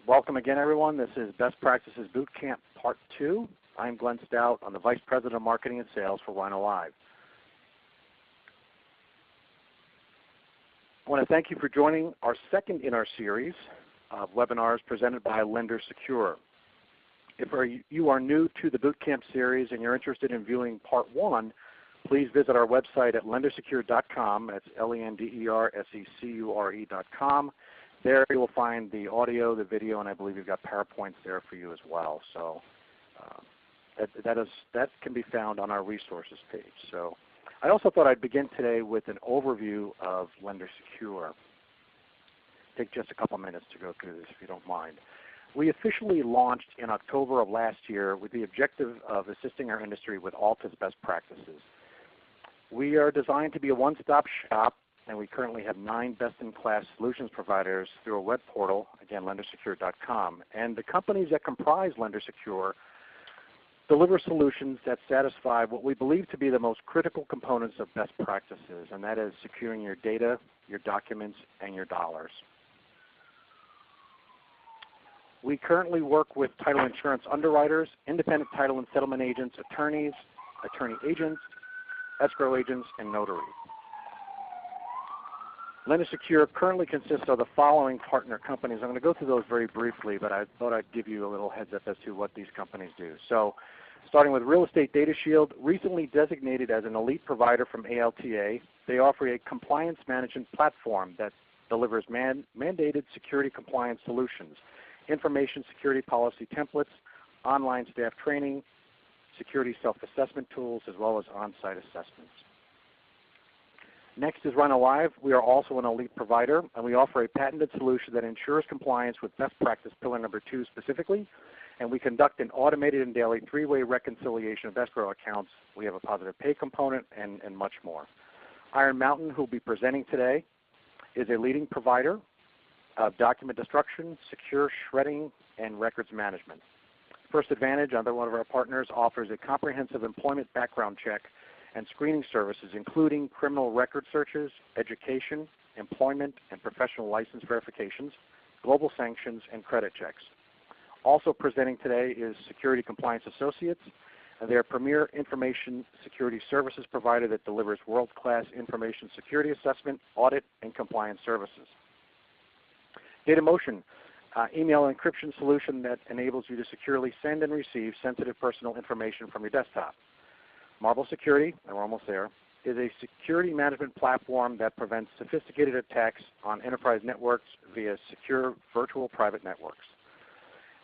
Welcome again, everyone. This is Best Practices Boot Camp Part 2. I'm Glenn Stout. I'm the Vice President of Marketing and Sales for Rhino Live. I want to thank you for joining our second in our series of webinars presented by Lender Secure. If you are new to the Boot Camp series and you're interested in viewing Part 1, please visit our website at lendersecure.com. That's lendersecure.com. There you will find the audio, the video, and I believe you've got PowerPoints there for you as well. So that can be found on our resources page. So I also thought I'd begin today with an overview of Lender Secure. Take just a couple minutes to go through this if you don't mind. We officially launched in October of last year with the objective of assisting our industry with Alta's best practices. We are designed to be a one-stop shop, and we currently have 9 best-in-class solutions providers through a web portal, again, lendersecure.com. And the companies that comprise Lender Secure deliver solutions that satisfy what we believe to be the most critical components of best practices, and that is securing your data, your documents, and your dollars. We currently work with title insurance underwriters, independent title and settlement agents, attorneys, attorney agents, escrow agents, and notaries. Lender Secure currently consists of the following partner companies. I'm going to go through those very briefly, but I thought I'd give you a little heads up as to what these companies do. So starting with Real Estate Data Shield, recently designated as an elite provider from ALTA, they offer a compliance management platform that delivers mandated security compliance solutions, information security policy templates, online staff training, security self-assessment tools, as well as on-site assessments. Next is Rhino Live. We are also an elite provider, and we offer a patented solution that ensures compliance with best practice pillar number 2 specifically, and we conduct an automated and daily 3-way reconciliation of escrow accounts. We have a positive pay component and much more. Iron Mountain, who will be presenting today, is a leading provider of document destruction, secure shredding, and records management. First Advantage, another one of our partners, offers a comprehensive employment background check and screening services, including criminal record searches, education, employment, and professional license verifications, global sanctions, and credit checks. Also presenting today is Security Compliance Associates, and they are a premier information security services provider that delivers world-class information security assessment, audit, and compliance services. DataMotion, email encryption solution that enables you to securely send and receive sensitive personal information from your desktop. Marble Security, and we're almost there, is a security management platform that prevents sophisticated attacks on enterprise networks via secure virtual private networks.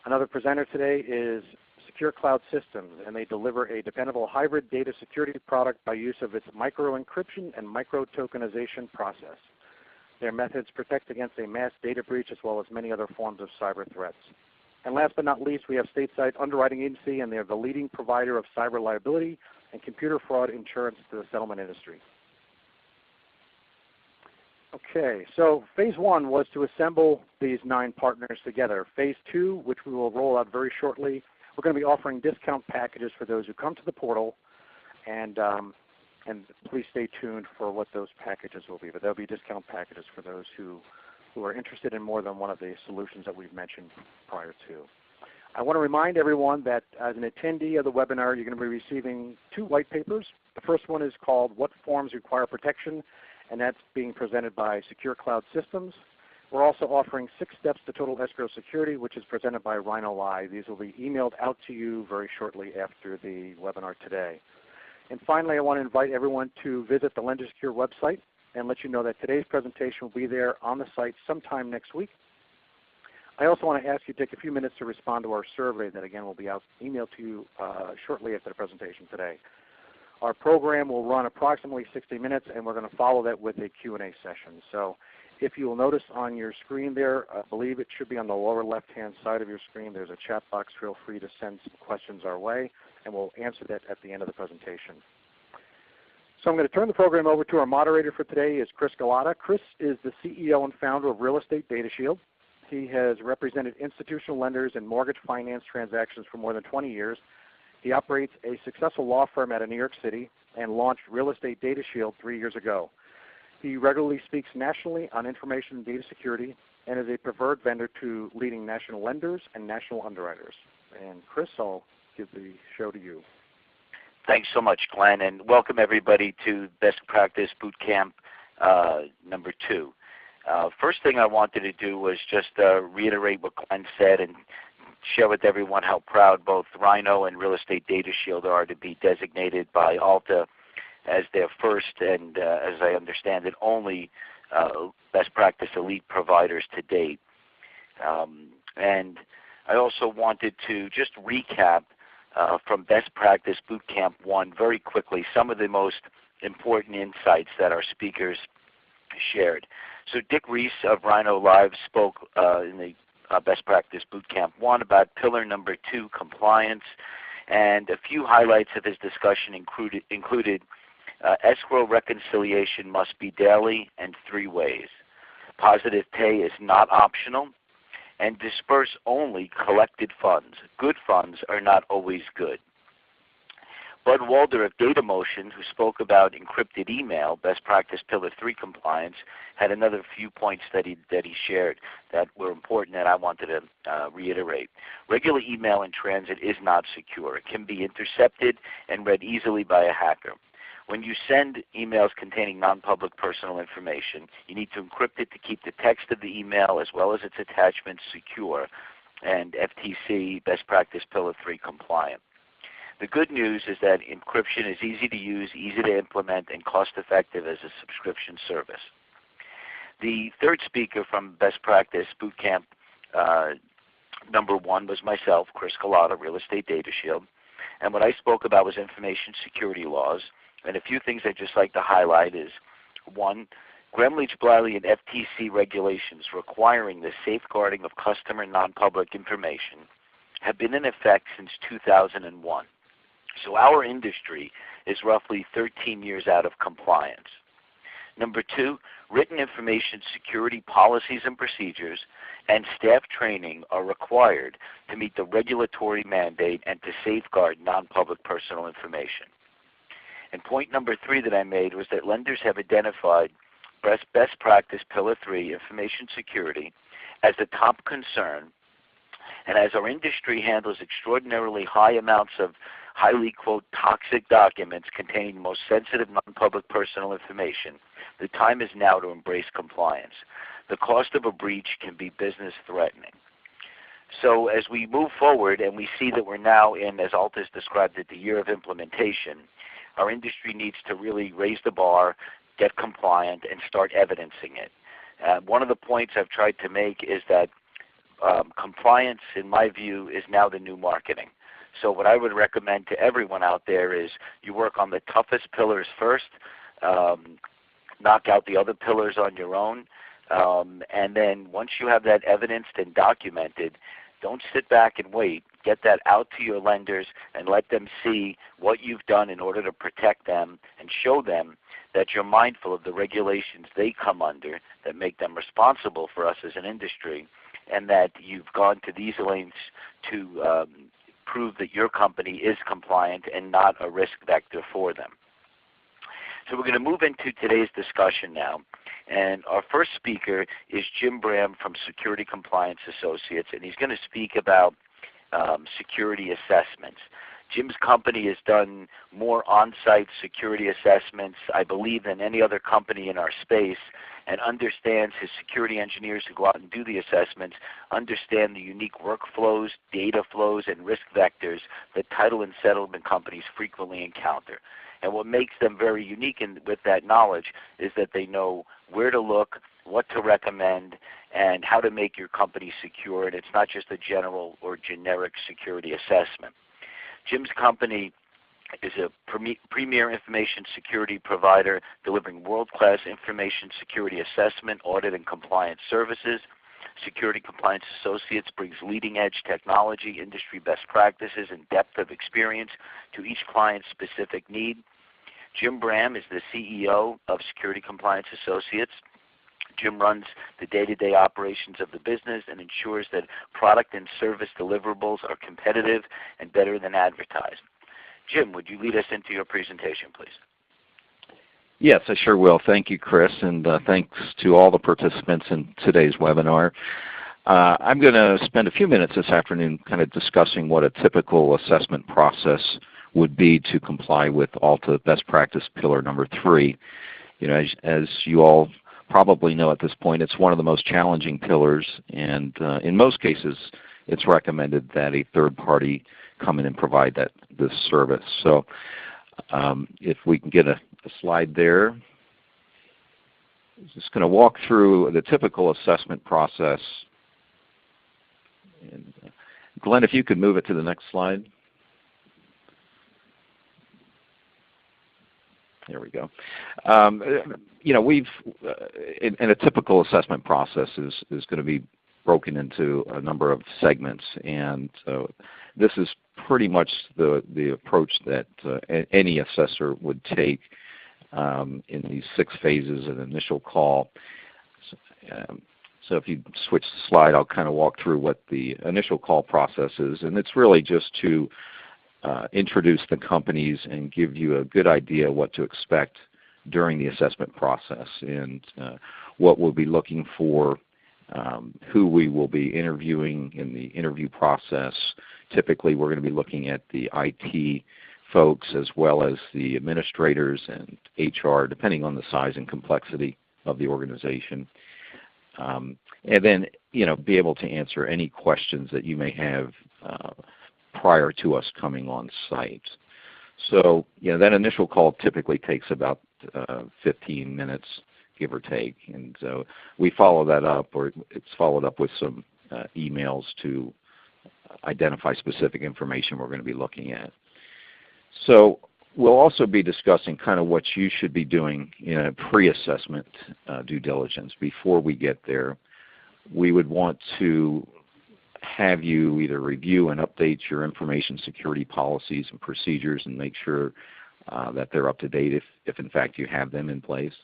Another presenter today is Secure Cloud Systems, and they deliver a dependable hybrid data security product by use of its micro-encryption and micro-tokenization process. Their methods protect against a mass data breach as well as many other forms of cyber threats. And last but not least, we have Stateside Underwriting Agency, and they're the leading provider of cyber liability and computer fraud insurance to the settlement industry. Okay, so Phase 1 was to assemble these 9 partners together. Phase 2, which we will roll out very shortly, we're going to be offering discount packages for those who come to the portal, and please stay tuned for what those packages will be. But there will be discount packages for those who are interested in more than one of the solutions that we've mentioned prior to. I want to remind everyone that as an attendee of the webinar, you're going to be receiving 2 white papers. The first one is called What Forms Require Protection, and that's being presented by Secure Cloud Systems. We're also offering 6 Steps to Total Escrow Security, which is presented by Rhino Live. These will be emailed out to you very shortly after the webinar today. And finally, I want to invite everyone to visit the Lender Secure website and let you know that today's presentation will be there on the site sometime next week. I also want to ask you to take a few minutes to respond to our survey that, again, will be emailed to you shortly after the presentation today. Our program will run approximately 60 minutes, and we're going to follow that with a Q&A session. So if you will notice on your screen there, I believe it should be on the lower left-hand side of your screen, there's a chat box. Feel free to send some questions our way, and we'll answer that at the end of the presentation. So I'm going to turn the program over to our moderator for today, is Chris Galata. Chris is the CEO and founder of Real Estate Data Shield. He has represented institutional lenders in mortgage finance transactions for more than 20 years. He operates a successful law firm out of New York City and launched Real Estate Data Shield 3 years ago. He regularly speaks nationally on information and data security and is a preferred vendor to leading national lenders and national underwriters. And Chris, I'll give the show to you. Thanks so much, Glenn, and welcome everybody to Best Practice Bootcamp number 2. First thing I wanted to do was just reiterate what Glenn said and share with everyone how proud both Rhino and Real Estate Data Shield are to be designated by Alta as their first and, as I understand it, only best practice elite providers to date. And I also wanted to just recap from Best Practice Bootcamp 1 very quickly some of the most important insights that our speakers shared. So Dick Reese of Rhino Live spoke in the Best Practice Bootcamp 1 about pillar number 2, compliance, and a few highlights of his discussion included escrow reconciliation must be daily and 3 ways. Positive pay is not optional, and disperse only collected funds. Good funds are not always good. Bud Walder of DataMotion, who spoke about encrypted email, best practice pillar 3 compliance, had another few points that he shared that were important that I wanted to reiterate. Regular email in transit is not secure. It can be intercepted and read easily by a hacker. When you send emails containing non-public personal information, you need to encrypt it to keep the text of the email as well as its attachments secure and FTC best practice pillar 3 compliant. The good news is that encryption is easy to use, easy to implement, and cost-effective as a subscription service. The third speaker from Best Practice Bootcamp number 1 was myself, Chris Galata, Real Estate Data Shield. And what I spoke about was information security laws. And a few things I'd just like to highlight is, 1, Graham-Leach-Bliley and FTC regulations requiring the safeguarding of customer non-public information have been in effect since 2001. So our industry is roughly 13 years out of compliance. Number 2, written information security policies and procedures and staff training are required to meet the regulatory mandate and to safeguard non-public personal information. And point number 3 that I made was that lenders have identified best practice pillar 3, information security, as the top concern. And as our industry handles extraordinarily high amounts of highly, quote, toxic documents containing the most sensitive non-public personal information, the time is now to embrace compliance. The cost of a breach can be business threatening. So as we move forward and we see that we're now in, as Alta's described it, the year of implementation, our industry needs to really raise the bar, get compliant, and start evidencing it. One of the points I've tried to make is that compliance, in my view, is now the new marketing. So what I would recommend to everyone out there is you work on the toughest pillars first, knock out the other pillars on your own, and then once you have that evidenced and documented, don't sit back and wait. Get that out to your lenders and let them see what you've done in order to protect them and show them that you're mindful of the regulations they come under that make them responsible for us as an industry, and that you've gone to these lengths to prove that your company is compliant and not a risk vector for them. So we're going to move into today's discussion now. And our first speaker is Jim Bram from Security Compliance Associates, and he's going to speak about security assessments. Jim's company has done more on-site security assessments, I believe, than any other company in our space, and understands his security engineers who go out and do the assessments understand the unique workflows, data flows, and risk vectors that title and settlement companies frequently encounter. And what makes them very unique with that knowledge is that they know where to look, what to recommend, and how to make your company secure. And it's not just a general or generic security assessment. Jim's company is a premier information security provider delivering world-class information security assessment, audit, and compliance services. Security Compliance Associates brings leading-edge technology, industry best practices, and depth of experience to each client's specific need. Jim Bram is the CEO of Security Compliance Associates. Jim runs the day-to-day operations of the business and ensures that product and service deliverables are competitive and better than advertised. Jim, would you lead us into your presentation, please? Yes, I sure will. Thank you, Chris, and thanks to all the participants in today's webinar. I'm going to spend a few minutes this afternoon kind of discussing what a typical assessment process would be to comply with ALTA Best Practice Pillar number 3. You know, as you all probably know at this point, it's one of the most challenging pillars, and in most cases, it's recommended that a third party come in and provide this service. So if we can get a slide there. I'm just going to walk through the typical assessment process. And, Glenn, if you could move it to the next slide. There we go. You know, we've in a typical assessment process is going to be broken into a number of segments, and this is pretty much the approach that any assessor would take in these 6 phases of initial call. So if you switch the slide, I'll kind of walk through what the initial call process is, and it's really just to introduce the companies and give you a good idea what to expect during the assessment process and what we'll be looking for, who we will be interviewing in the interview process. Typically we're going to be looking at the IT folks as well as the administrators and HR, depending on the size and complexity of the organization. And then, you know, be able to answer any questions that you may have prior to us coming on site. So, you know, that initial call typically takes about 15 minutes, give or take. And so we follow that up, or it's followed up with some emails to identify specific information we're going to be looking at. So we'll also be discussing kind of what you should be doing in a pre-assessment due diligence before we get there. We would want to have you either review and update your information security policies and procedures and make sure that they're up to date if in fact you have them in place.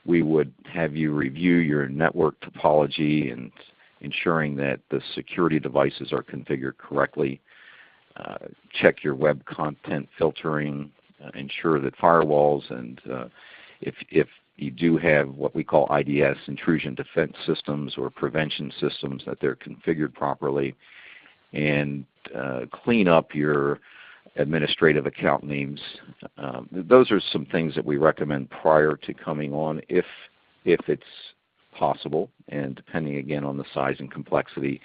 We would have you review your network topology and ensuring that the security devices are configured correctly. Check your web content filtering, ensure that firewalls and if you do have what we call IDS, intrusion defense systems or prevention systems, that they're configured properly, and clean up your administrative account names. Those are some things that we recommend prior to coming on if it's possible, and depending again on the size and complexity.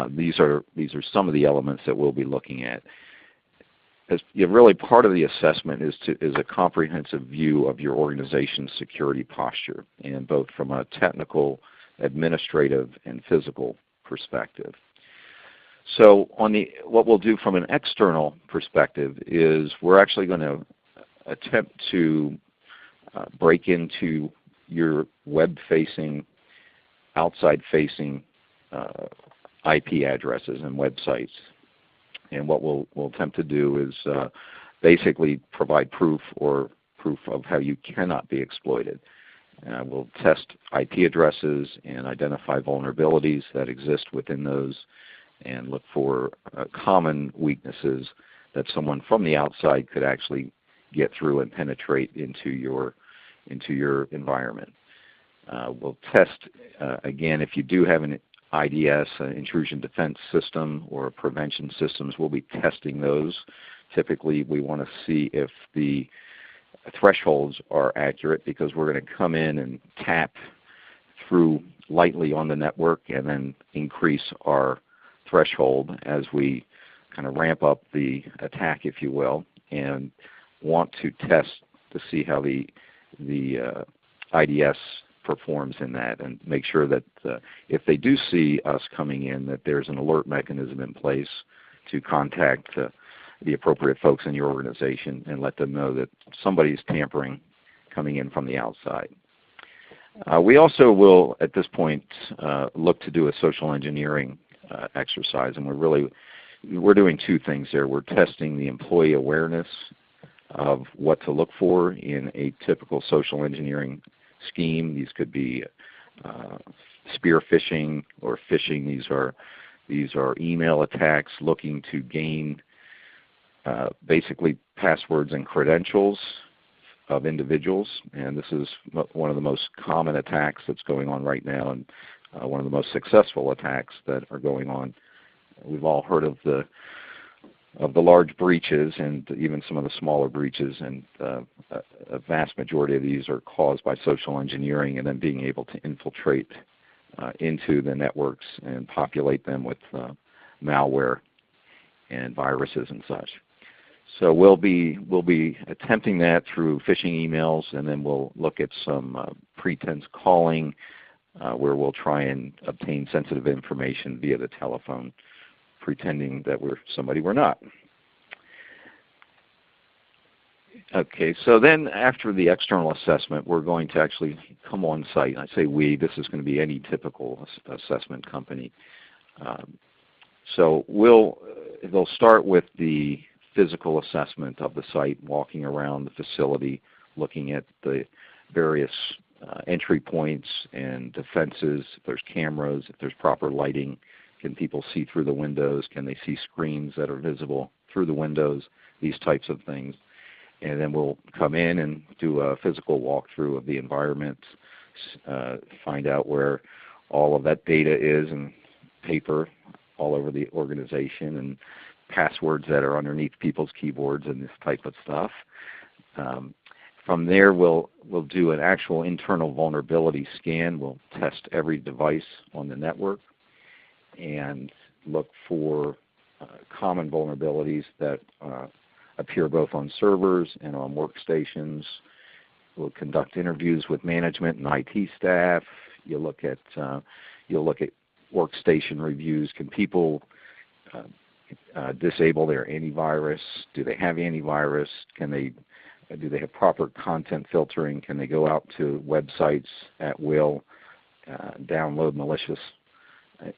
These are some of the elements that we'll be looking at. As really part of the assessment is a comprehensive view of your organization's security posture, and both from a technical, administrative, and physical perspective. So what we'll do from an external perspective is we're actually going to attempt to break into your web-facing, outside-facing IP addresses and websites. And what we'll attempt to do is basically provide proof of how you cannot be exploited. We'll test IP addresses and identify vulnerabilities that exist within those and look for common weaknesses that someone from the outside could actually get through and penetrate into your environment. We'll test, again, if you do have an IDS, an intrusion defense system, or prevention systems, we'll be testing those. Typically we want to see if the thresholds are accurate, because we're going to come in and tap through lightly on the network and then increase our threshold as we kind of ramp up the attack, if you will, and want to test to see how the IDS performs in that, and make sure that if they do see us coming in, that there's an alert mechanism in place to contact the appropriate folks in your organization and let them know that somebody's tampering coming in from the outside. We also will, at this point, look to do a social engineering exercise, and we're doing 2 things there. We're testing the employee awareness of what to look for in a typical social engineering scheme. These could be spear phishing or phishing. These are email attacks looking to gain basically passwords and credentials of individuals, and this is one of the most common attacks that's going on right now, and one of the most successful attacks that are going on. We've all heard of the large breaches and even some of the smaller breaches, and a vast majority of these are caused by social engineering and then being able to infiltrate into the networks and populate them with malware and viruses and such. So we'll be attempting that through phishing emails, and then we'll look at some pretense calling where we'll try and obtain sensitive information via the telephone, pretending that we're somebody we're not. Okay, so then after the external assessment, we're going to actually come on site. And I say we, this is going to be any typical assessment company. So they'll start with the physical assessment of the site, walking around the facility, looking at the various entry points and defenses, if there's cameras, if there's proper lighting, can people see through the windows, can they see screens that are visible through the windows, these types of things. And then we'll come in and do a physical walkthrough of the environment, find out where all of that data is in paper all over the organization, and passwords that are underneath people's keyboards and this type of stuff. From there, we'll do an actual internal vulnerability scan. We'll test every device on the network and look for common vulnerabilities that appear both on servers and on workstations. We'll conduct interviews with management and IT staff. You'll look at workstation reviews. Can people disable their antivirus? Do they have antivirus? Do they have proper content filtering? Can they go out to websites at will, download malicious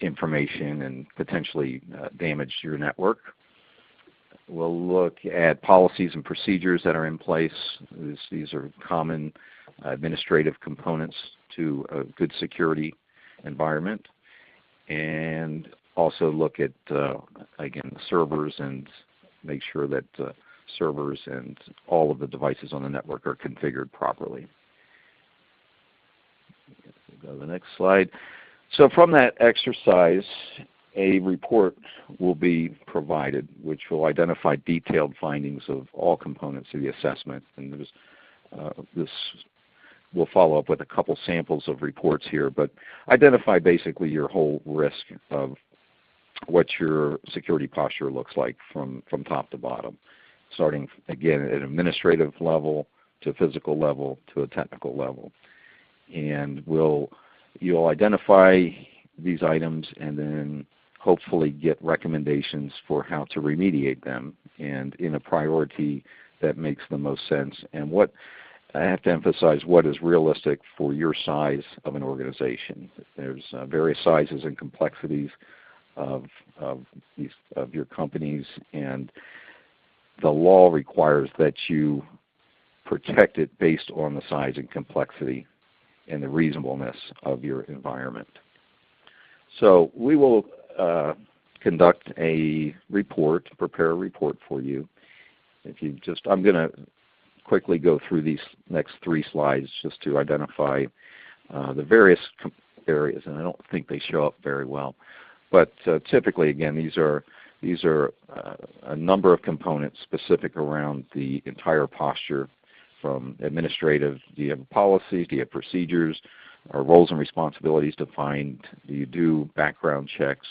information and potentially damage your network? We'll look at policies and procedures that are in place. These are common administrative components to a good security environment. And also look at, again, the servers and make sure that servers and all of the devices on the network are configured properly. Go to the next slide. So from that exercise, a report will be provided which will identify detailed findings of all components of the assessment. And we'll follow up with a couple samples of reports here, but identify basically your whole risk of what your security posture looks like from top to bottom, starting again at an administrative level to a physical level to a technical level. And you'll identify these items and then hopefully get recommendations for how to remediate them, and in a priority that makes the most sense. And what I have to emphasize, what is realistic for your size of an organization. There's various sizes and complexities of your companies, and the law requires that you protect it based on the size and complexity and the reasonableness of your environment. So we will conduct a report, prepare a report for you. I'm going to quickly go through these next 3 slides just to identify the various areas, and I don't think they show up very well. But typically, again, these are a number of components specific around the entire posture, from administrative. Do you have policies? Do you have procedures? Are roles and responsibilities defined? Do you do background checks?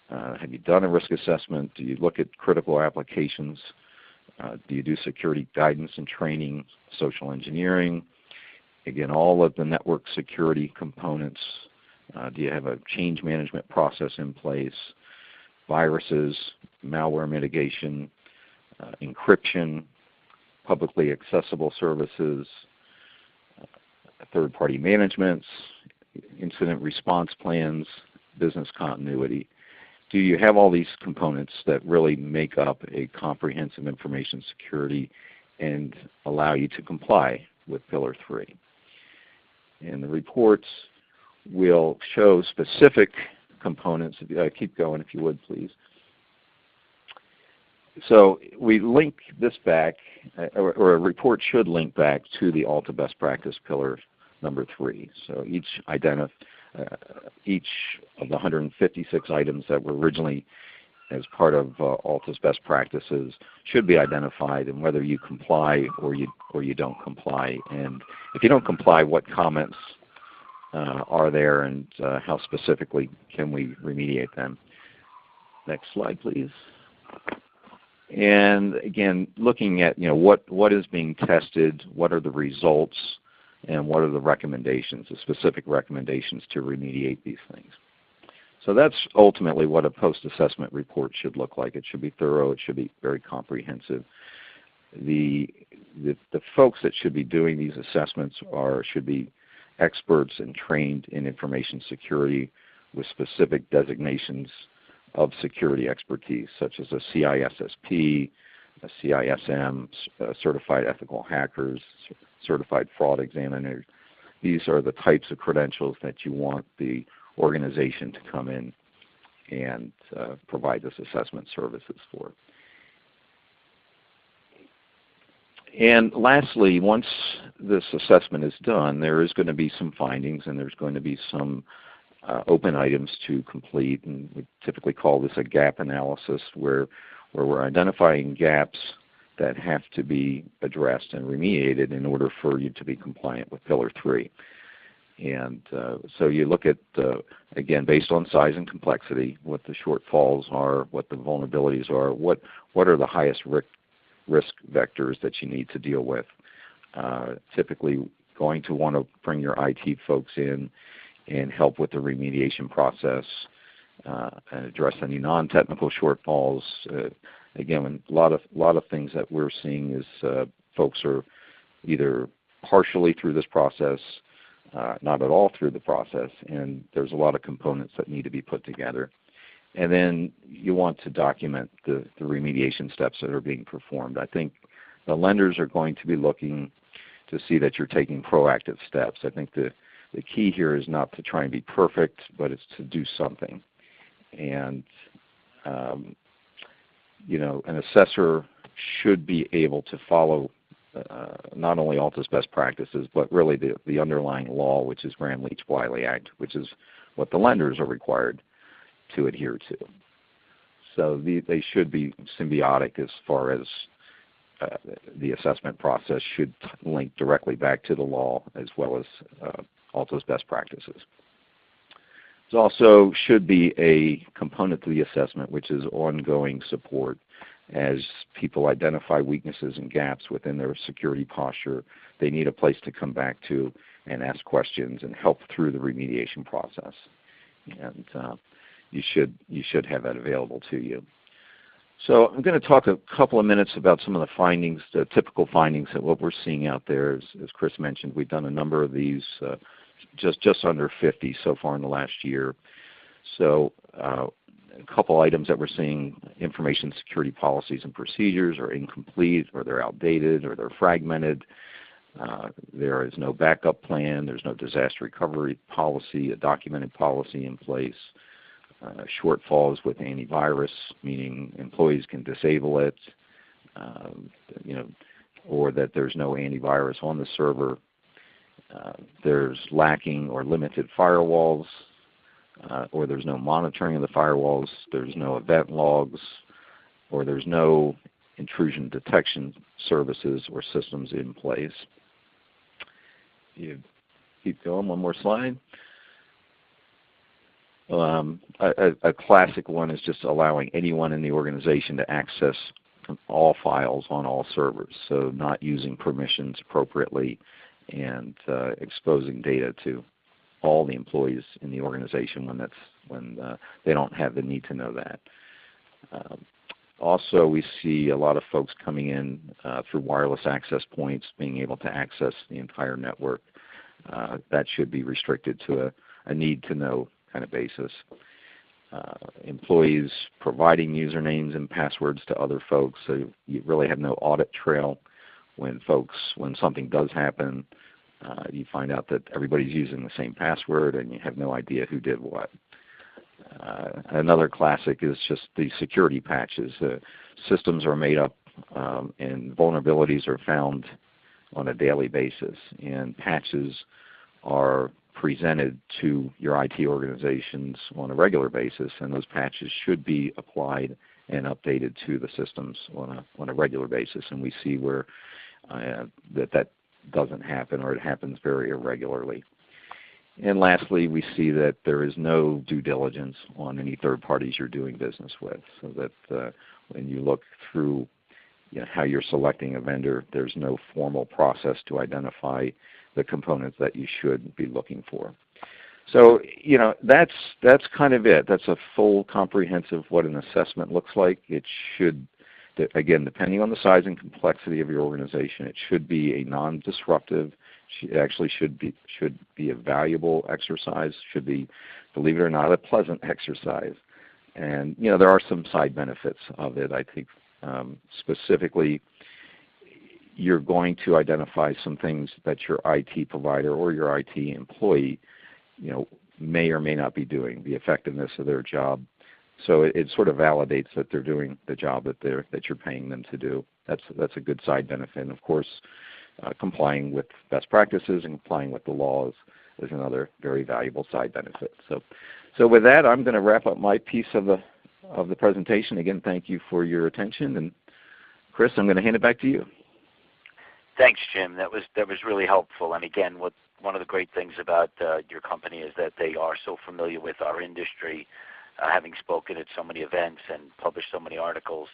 Have you done a risk assessment? Do you look at critical applications? Do you do security guidance and training, social engineering? Again, all of the network security components. Do you have a change management process in place? Viruses, malware mitigation, encryption, publicly accessible services, third-party managements, incident response plans, business continuity. Do you have all these components that really make up a comprehensive information security and allow you to comply with Pillar 3? And the reports will show specific components. Keep going if you would, please. So we link this back, or a report should link back to the ALTA best practice pillar number 3. So each of the 156 items that were originally as part of ALTA's best practices should be identified, and whether you comply or you don't comply. And if you don't comply, what comments are there, and how specifically can we remediate them? Next slide, please. And again, looking at what is being tested, what are the results, and what are the recommendations, the specific recommendations to remediate these things. So that's ultimately what a post-assessment report should look like. It should be thorough. It should be very comprehensive. The folks that should be doing these assessments should be experts and trained in information security with specific designations of security expertise, such as a CISSP, a CISM, certified ethical hackers, certified fraud examiner. These are the types of credentials that you want the organization to come in and provide this assessment services for. And lastly, once this assessment is done, there is going to be some findings, and there's going to be some open items to complete, and we typically call this a gap analysis, where we're identifying gaps that have to be addressed and remediated in order for you to be compliant with Pillar 3. And so you look at, again, based on size and complexity, what the shortfalls are, what the vulnerabilities are, what are the highest risk vectors that you need to deal with. Typically going to want to bring your IT folks in and help with the remediation process and address any non-technical shortfalls. Again, a lot of things that we're seeing is folks are either partially through this process, not at all through the process, and there's a lot of components that need to be put together. And then you want to document the remediation steps that are being performed. I think the lenders are going to be looking to see that you're taking proactive steps. I think the key here is not to try and be perfect, but it's to do something. And an assessor should be able to follow not only ALTA's best practices, but really the underlying law, which is Gramm-Leach-Bliley Act, which is what the lenders are required to adhere to. So they should be symbiotic as far as the assessment process should link directly back to the law as well as ALTA's best practices. There also should be a component to the assessment, which is ongoing support. As people identify weaknesses and gaps within their security posture, they need a place to come back to and ask questions and help through the remediation process. And you should have that available to you. So I'm going to talk a couple of minutes about some of the findings, the typical findings of what we're seeing out there. As Chris mentioned, we've done a number of these, just under 50 so far in the last year. So a couple items that we're seeing: information security policies and procedures are incomplete, or they're outdated, or they're fragmented. There is no backup plan. There's no disaster recovery policy, a documented policy in place. Shortfalls with antivirus, meaning employees can disable it, or that there's no antivirus on the server. There's lacking or limited firewalls, or there's no monitoring of the firewalls. There's no event logs, or there's no intrusion detection services or systems in place. You keep going, one more slide. A classic one is just allowing anyone in the organization to access all files on all servers, so not using permissions appropriately and exposing data to all the employees in the organization when they don't have the need to know that. Also, we see a lot of folks coming in through wireless access points, being able to access the entire network. That should be restricted to a need-to-know kind of basis. Employees providing usernames and passwords to other folks, so you really have no audit trail. When something does happen, you find out that everybody's using the same password and you have no idea who did what. Another classic is just the security patches. Systems are made up and vulnerabilities are found on a daily basis, and patches are presented to your IT organizations on a regular basis, and those patches should be applied and updated to the systems on a regular basis. And we see where that doesn't happen, or it happens very irregularly. And lastly, we see that there is no due diligence on any third parties you're doing business with, so that when you look through how you're selecting a vendor, there's no formal process to identify the components that you should be looking for. So that's kind of it. That's a full comprehensive what an assessment looks like. It should, again, depending on the size and complexity of your organization, it should be a non-disruptive. It actually should be a valuable exercise. Should be, believe it or not, a pleasant exercise. And there are some side benefits of it. I think specifically, you're going to identify some things that your IT provider or your IT employee, may or may not be doing, the effectiveness of their job. So it sort of validates that they're doing the job that you're paying them to do. That's a good side benefit. And of course, complying with best practices and complying with the laws is another very valuable side benefit. So with that, I'm going to wrap up my piece of the presentation. Again, thank you for your attention. And Chris, I'm going to hand it back to you. Thanks, Jim. That was really helpful. And again, one of the great things about your company is that they are so familiar with our industry, having spoken at so many events and published so many articles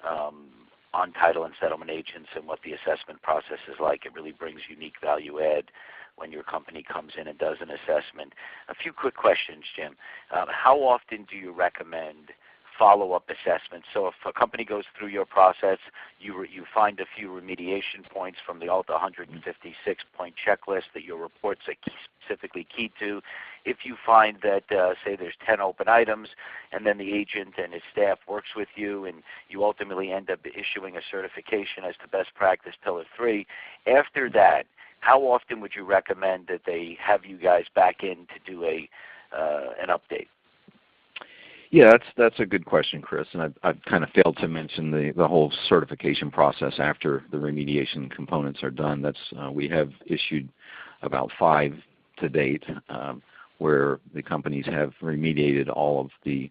on title and settlement agents and what the assessment process is like. It really brings unique value add when your company comes in and does an assessment. A few quick questions, Jim. How often do you recommend follow-up assessments? So if a company goes through your process, you find a few remediation points from the Alta 156-point checklist that your reports are specifically key to. If you find that, say there's 10 open items, and then the agent and his staff works with you, and you ultimately end up issuing a certification as to best practice Pillar 3, after that, how often would you recommend that they have you guys back in to do an update? Yeah, that's a good question, Chris. And I've kind of failed to mention the whole certification process after the remediation components are done. We have issued about 5 to date, where the companies have remediated all of the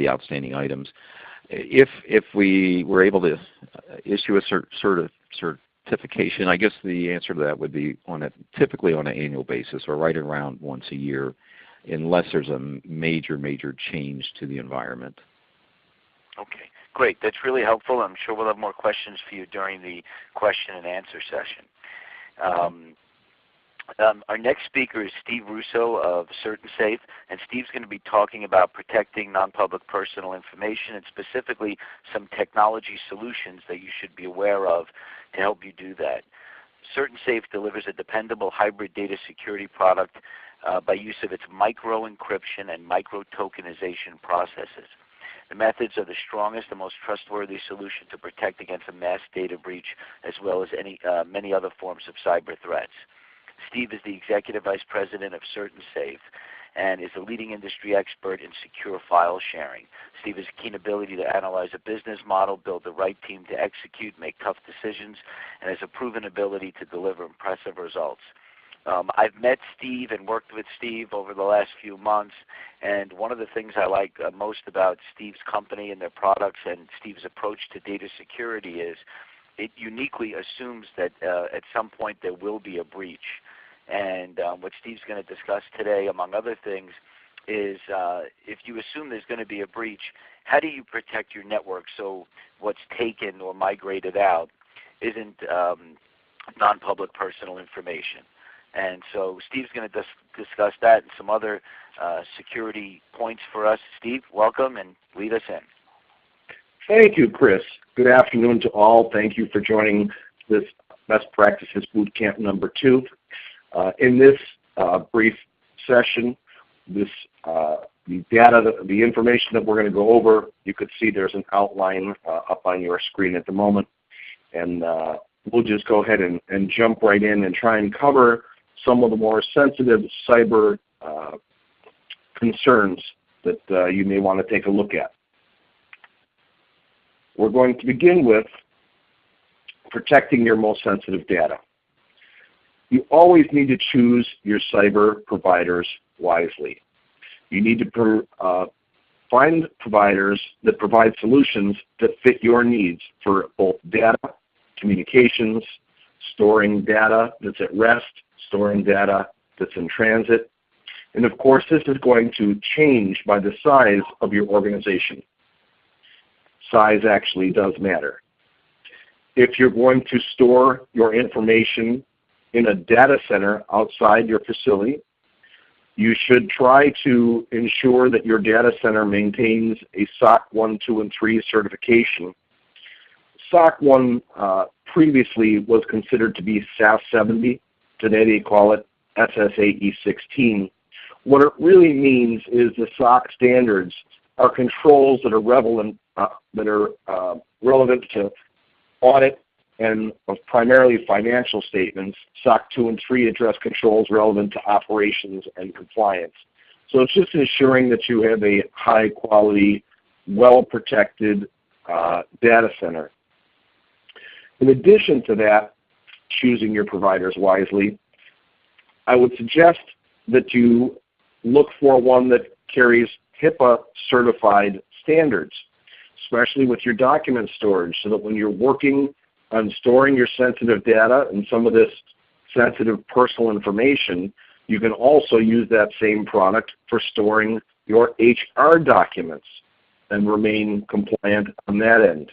outstanding items. If we were able to issue a certification, I guess the answer to that would be typically on an annual basis, or right around once a year, unless there's a major change to the environment. Okay, great. That's really helpful. I'm sure we'll have more questions for you during the question and answer session. Our next speaker is Steve Russo of CertainSafe, and Steve's going to be talking about protecting non-public personal information, and specifically some technology solutions that you should be aware of to help you do that. CertainSafe delivers a dependable hybrid data security product by use of its micro-encryption and micro-tokenization processes. The methods are the strongest and most trustworthy solution to protect against a mass data breach, as well as many other forms of cyber threats. Steve is the Executive Vice President of CertainSafe and is a leading industry expert in secure file sharing. Steve has a keen ability to analyze a business model, build the right team to execute, make tough decisions, and has a proven ability to deliver impressive results. I've met Steve and worked with Steve over the last few months, and one of the things I like most about Steve's company and their products and Steve's approach to data security is it uniquely assumes that at some point there will be a breach. And what Steve's going to discuss today, among other things, is if you assume there's going to be a breach, how do you protect your network so what's taken or migrated out isn't non-public personal information? And so Steve's going to discuss that and some other security points for us. Steve, welcome, and lead us in. Thank you, Chris. Good afternoon to all. Thank you for joining this Best Practices Bootcamp number 2. In this brief session, the information that we're going to go over, you could see there's an outline up on your screen at the moment. And we'll just go ahead and jump right in and try and cover some of the more sensitive cyber concerns that you may want to take a look at. We're going to begin with protecting your most sensitive data. You always need to choose your cyber providers wisely. You need to find providers that provide solutions that fit your needs for both data, communications, storing data that's at rest, storing data that's in transit. And of course, this is going to change by the size of your organization. Size actually does matter. If you're going to store your information in a data center outside your facility, you should try to ensure that your data center maintains a SOC 1, 2, and 3 certification. SOC 1 previously was considered to be SAS 70. Today they call it SSAE 16. What it really means is the SOC standards are controls that are relevant to audit and primarily financial statements. SOC 2 and 3 address controls relevant to operations and compliance. So it's just ensuring that you have a high quality, well-protected data center. In addition to that, choosing your providers wisely, I would suggest that you look for one that carries HIPAA certified standards, especially with your document storage, so that when you're working on storing your sensitive data and some of this sensitive personal information, you can also use that same product for storing your HR documents and remain compliant on that end.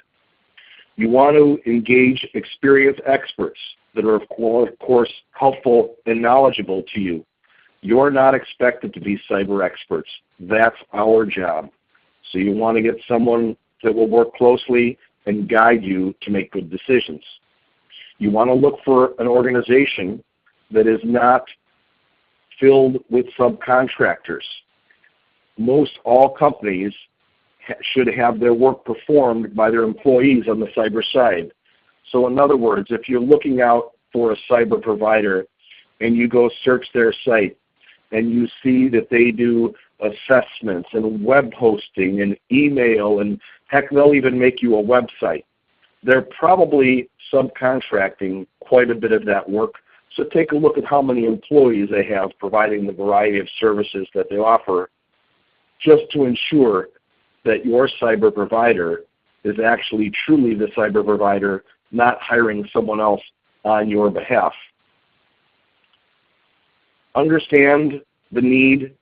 You want to engage experienced experts that are, of course, helpful and knowledgeable to you. You're not expected to be cyber experts. That's our job. So you want to get someone that will work closely and guide you to make good decisions. You want to look for an organization that is not filled with subcontractors. Most all companies should have their work performed by their employees on the cyber side. So in other words, if you're looking out for a cyber provider and you go search their site and you see that they do assessments and web hosting and email, and heck, they'll even make you a website, they're probably subcontracting quite a bit of that work. So take a look at how many employees they have providing the variety of services that they offer, just to ensure that your cyber provider is actually truly the cyber provider, not hiring someone else on your behalf. Understand the need,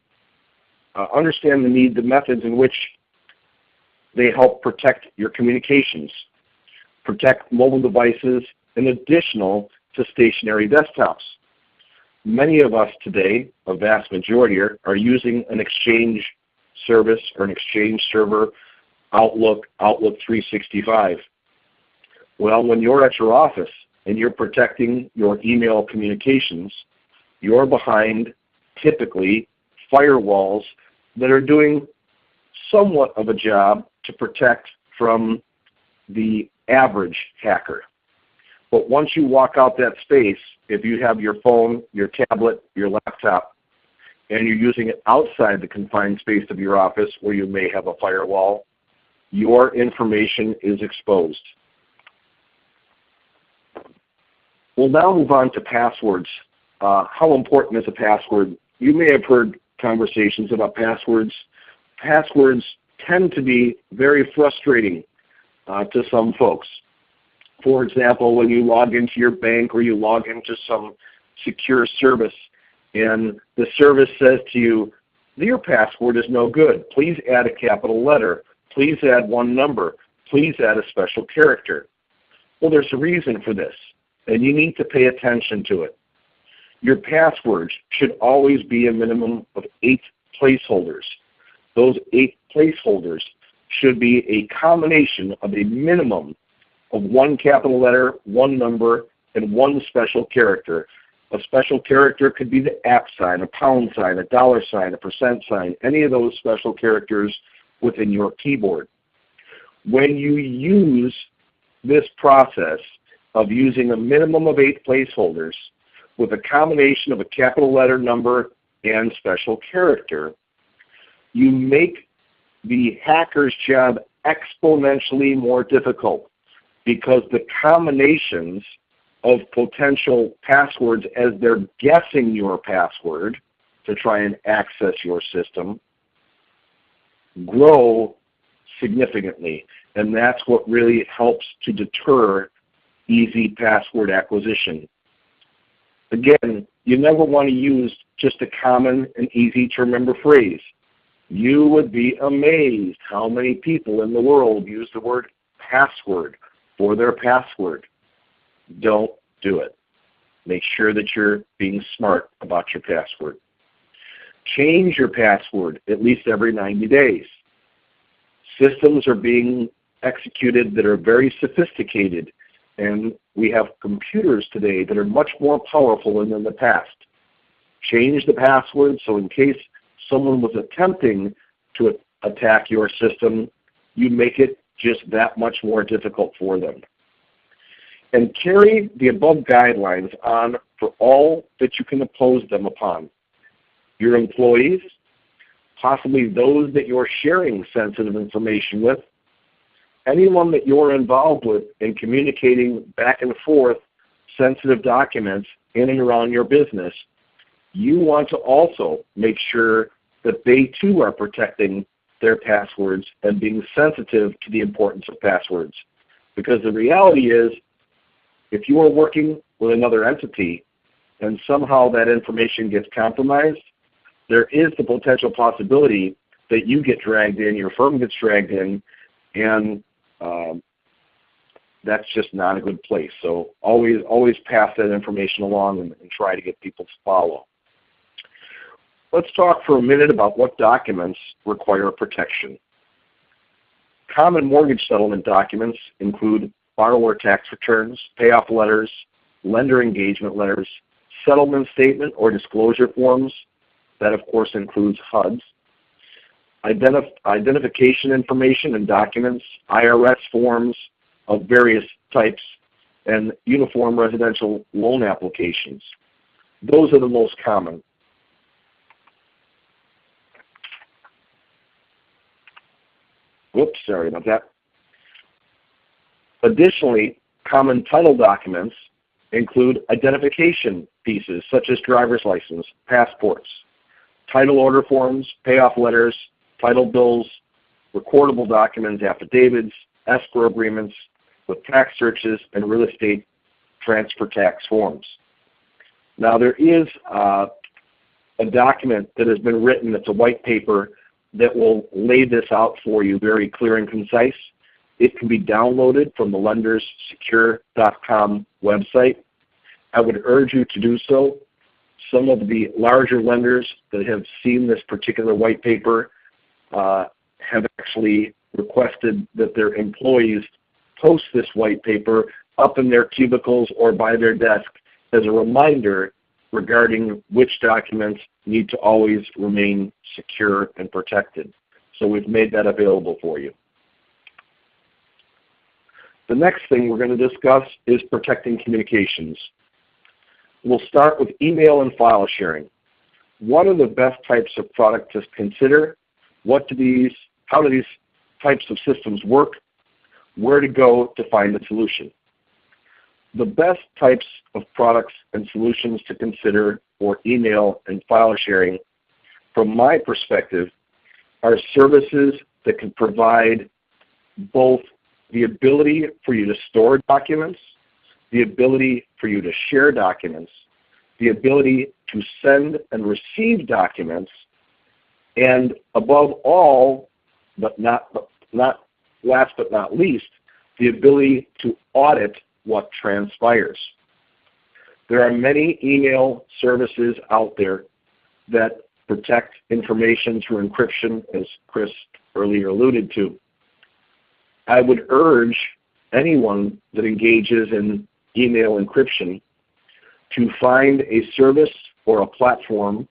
the methods in which they help protect your communications, protect mobile devices in addition to stationary desktops. Many of us today, a vast majority, are using an Exchange service or an Exchange server, Outlook 365. Well, when you're at your office and you're protecting your email communications, you're behind typically firewalls that are doing somewhat of a job to protect from the average hacker. But once you walk out that space, if you have your phone, your tablet, your laptop, and you're using it outside the confined space of your office where you may have a firewall, your information is exposed. We'll now move on to passwords. How important is a password? You may have heard conversations about passwords. Passwords tend to be very frustrating to some folks. For example, when you log into your bank or you log into some secure service and the service says to you, your password is no good. Please add a capital letter. Please add one number. Please add a special character. Well, there's a reason for this, and you need to pay attention to it. Your passwords should always be a minimum of 8 placeholders. Those 8 placeholders should be a combination of a minimum of 1 capital letter, 1 number, and 1 special character. A special character could be the @ sign, a pound sign, a dollar sign, a percent sign, any of those special characters within your keyboard. When you use this process of using a minimum of 8 placeholders with a combination of a capital letter, number, and special character, you make the hacker's job exponentially more difficult, because the combinations of potential passwords as they're guessing your password to try and access your system grow significantly. And that's what really helps to deter easy password acquisition. Again, you never want to use just a common and easy to remember phrase. You would be amazed how many people in the world use the word password for their password. Don't do it. Make sure that you're being smart about your password. Change your password at least every 90 days. Systems are being executed that are very sophisticated, and we have computers today that are much more powerful than in the past. Change the password so in case someone was attempting to attack your system, you make it just that much more difficult for them. And carry the above guidelines on for all that you can oppose them upon. Your employees, possibly those that you're sharing sensitive information with, anyone that you're involved with in communicating back and forth sensitive documents in and around your business, you want to also make sure that they too are protecting their passwords and being sensitive to the importance of passwords. Because the reality is, if you are working with another entity and somehow that information gets compromised, there is the potential possibility that you get dragged in, your firm gets dragged in, and that's just not a good place. So always pass that information along and try to get people to follow. Let's talk for a minute about what documents require protection. Common mortgage settlement documents include borrower tax returns, payoff letters, lender engagement letters, settlement statement or disclosure forms. That, of course, includes HUDs. Identification information and documents, IRS forms of various types, and uniform residential loan applications. Those are the most common. Whoops, sorry about that. Additionally, common title documents include identification pieces such as driver's license, passports, title order forms, payoff letters, title bills, recordable documents, affidavits, escrow agreements with tax searches, and real estate transfer tax forms. Now there is a document that has been written that's a white paper that will lay this out for you very clear and concise. It can be downloaded from the lenderssecure.com website. I would urge you to do so. Some of the larger lenders that have seen this particular white paper have actually requested that their employees post this white paper up in their cubicles or by their desk as a reminder regarding which documents need to always remain secure and protected. So we've made that available for you. The next thing we're going to discuss is protecting communications. We'll start with email and file sharing. What are the best types of product to consider? How do these types of systems work? Where to go to find the solution? The best types of products and solutions to consider for email and file sharing, from my perspective, are services that can provide both the ability for you to store documents, the ability for you to share documents, the ability to send and receive documents, and above all, but not last but not least, the ability to audit what transpires. There are many email services out there that protect information through encryption, as Chris earlier alluded to. I would urge anyone that engages in email encryption to find a service or a platform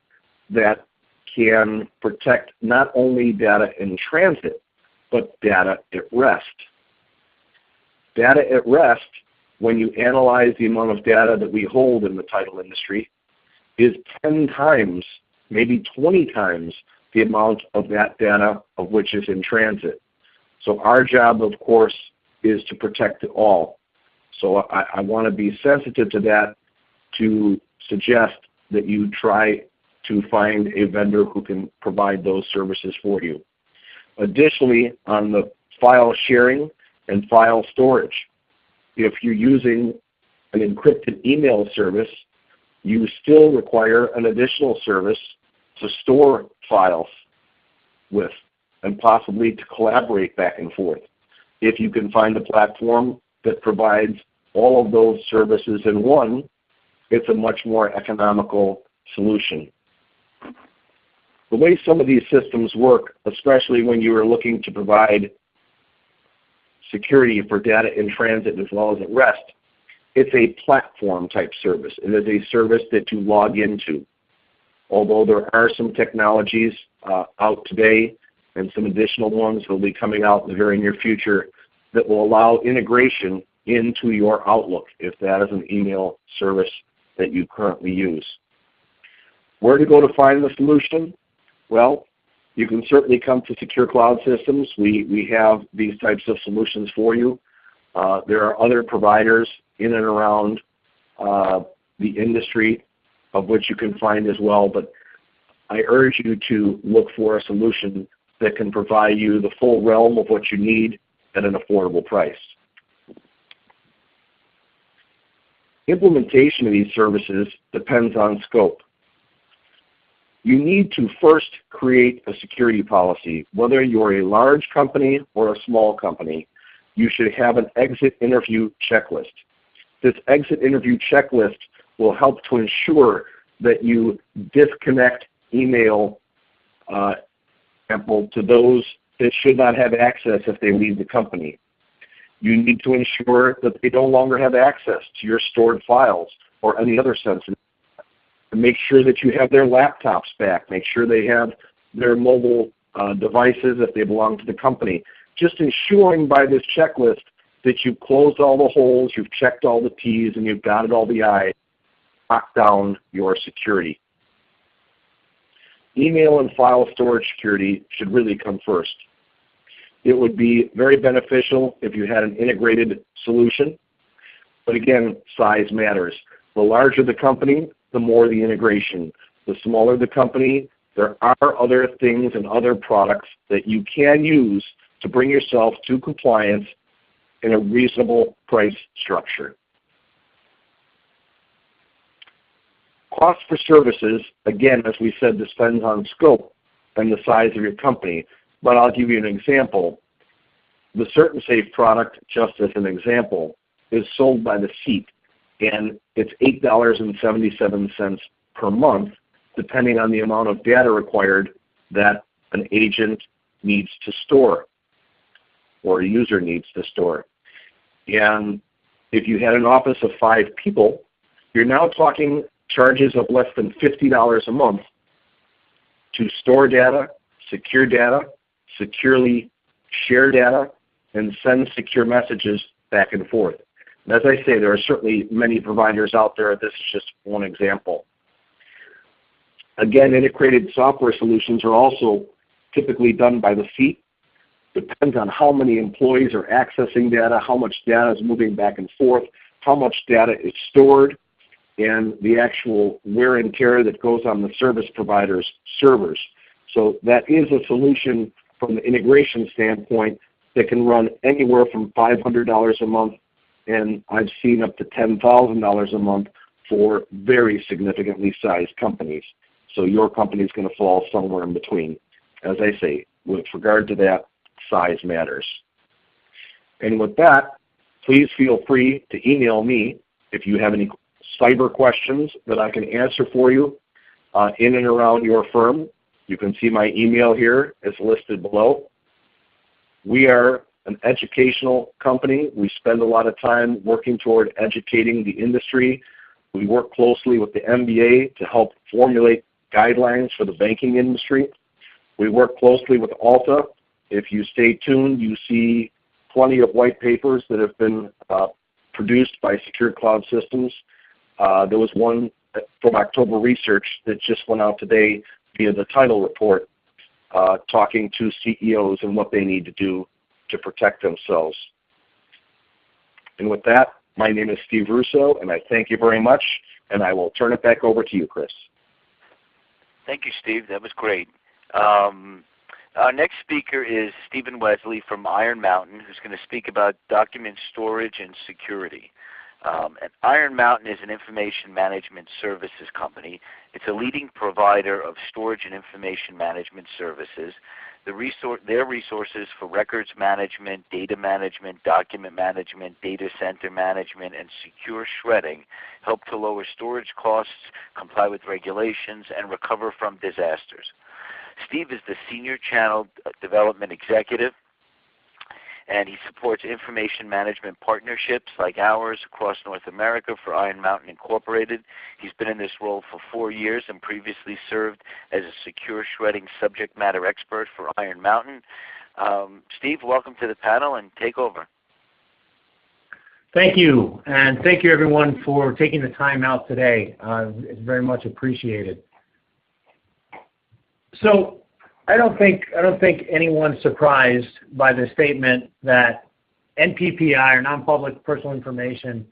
that can protect not only data in transit, but data at rest. Data at rest, when you analyze the amount of data that we hold in the title industry, is 10 times, maybe 20 times the amount of that data of which is in transit. So our job, of course, is to protect it all. So I want to be sensitive to that, to suggest that you try to find a vendor who can provide those services for you. Additionally, on the file sharing and file storage, if you're using an encrypted email service, you still require an additional service to store files with and possibly to collaborate back and forth. If you can find a platform that provides all of those services in one, it's a much more economical solution. The way some of these systems work, especially when you are looking to provide security for data in transit as well as at rest, it's a platform type service. It is a service that you log into. Although there are some technologies out today and some additional ones that will be coming out in the very near future that will allow integration into your Outlook if that is an email service that you currently use. Where to go to find the solution? Well, you can certainly come to Secure Cloud Systems. We have these types of solutions for you. There are other providers in and around the industry of which you can find as well, but I urge you to look for a solution that can provide you the full realm of what you need at an affordable price. Implementation of these services depends on scope. You need to first create a security policy. Whether you're a large company or a small company, you should have an exit interview checklist. This exit interview checklist will help to ensure that you disconnect email to those that should not have access if they leave the company. You need to ensure that they no longer have access to your stored files or any other sensitive. And make sure that you have their laptops back. Make sure they have their mobile devices if they belong to the company. Just ensuring by this checklist that you've closed all the holes, you've checked all the T's, and you've dotted all the I's, lock down your security. Email and file storage security should really come first. It would be very beneficial if you had an integrated solution, but again, size matters. The larger the company, the more the integration. The smaller the company, there are other things and other products that you can use to bring yourself to compliance in a reasonable price structure. Cost for services, again, as we said, depends on scope and the size of your company. But I'll give you an example. The CertainSafe product, just as an example, is sold by the seat, and it's $8.77 per month, depending on the amount of data required that an agent needs to store or a user needs to store. And if you had an office of 5 people, you're now talking charges of less than $50 a month to store data, securely share data, and send secure messages back and forth. And as I say, there are certainly many providers out there. This is just one example. Again, integrated software solutions are also typically done by the seat. Depends on how many employees are accessing data, how much data is moving back and forth, how much data is stored, and the actual wear and tear that goes on the service provider's servers. So that is a solution from the integration standpoint that can run anywhere from $500 a month, and I've seen up to $10,000 a month for very significantly sized companies. So your company is going to fall somewhere in between. As I say, with regard to that, size matters. And with that, please feel free to email me if you have any cyber questions that I can answer for you in and around your firm. You can see my email here as listed below. We are an educational company. We spend a lot of time working toward educating the industry. We work closely with the MBA to help formulate guidelines for the banking industry. We work closely with Alta. If you stay tuned, you see plenty of white papers that have been produced by Secure Cloud Systems. There was one from October Research that just went out today via the title report talking to CEOs and what they need to do to protect themselves. And with that, my name is Steve Russo, and I thank you very much, and I will turn it back over to you, Chris. Thank you, Steve. That was great. Our next speaker is Stephen Wesley from Iron Mountain, who's going to speak about document storage and security. And Iron Mountain is an information management services company. It's a leading provider of storage and information management services. Their resources for records management, data management, document management, data center management, and secure shredding help to lower storage costs, comply with regulations, and recover from disasters. Steve is the Senior Channel Development Executive, and he supports information management partnerships like ours across North America for Iron Mountain Incorporated. He's been in this role for 4 years and previously served as a secure shredding subject matter expert for Iron Mountain. Steve, welcome to the panel, and take over. Thank you, and thank you everyone for taking the time out today. It's very much appreciated. So I don't think anyone's surprised by the statement that NPPI, or non-public personal information,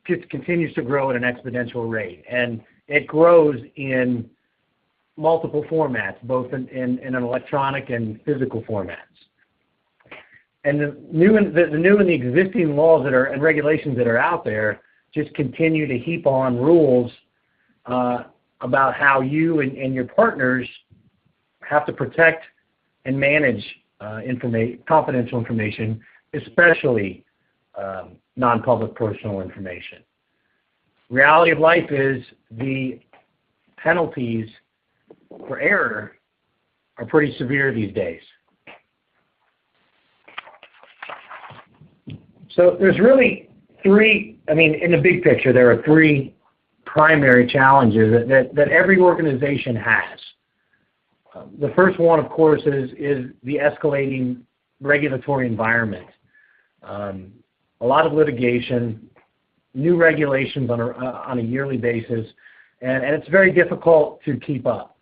just continues to grow at an exponential rate, and it grows in multiple formats, both in an electronic and physical formats. And the new and the existing laws and regulations that are out there just continue to heap on rules about how you and your partners have to protect and manage confidential information, especially non-public personal information. Reality of life is the penalties for error are pretty severe these days. So there's really in the big picture, there are three primary challenges that every organization has. The first one, of course, is the escalating regulatory environment. A lot of litigation, new regulations on a yearly basis, and it's very difficult to keep up.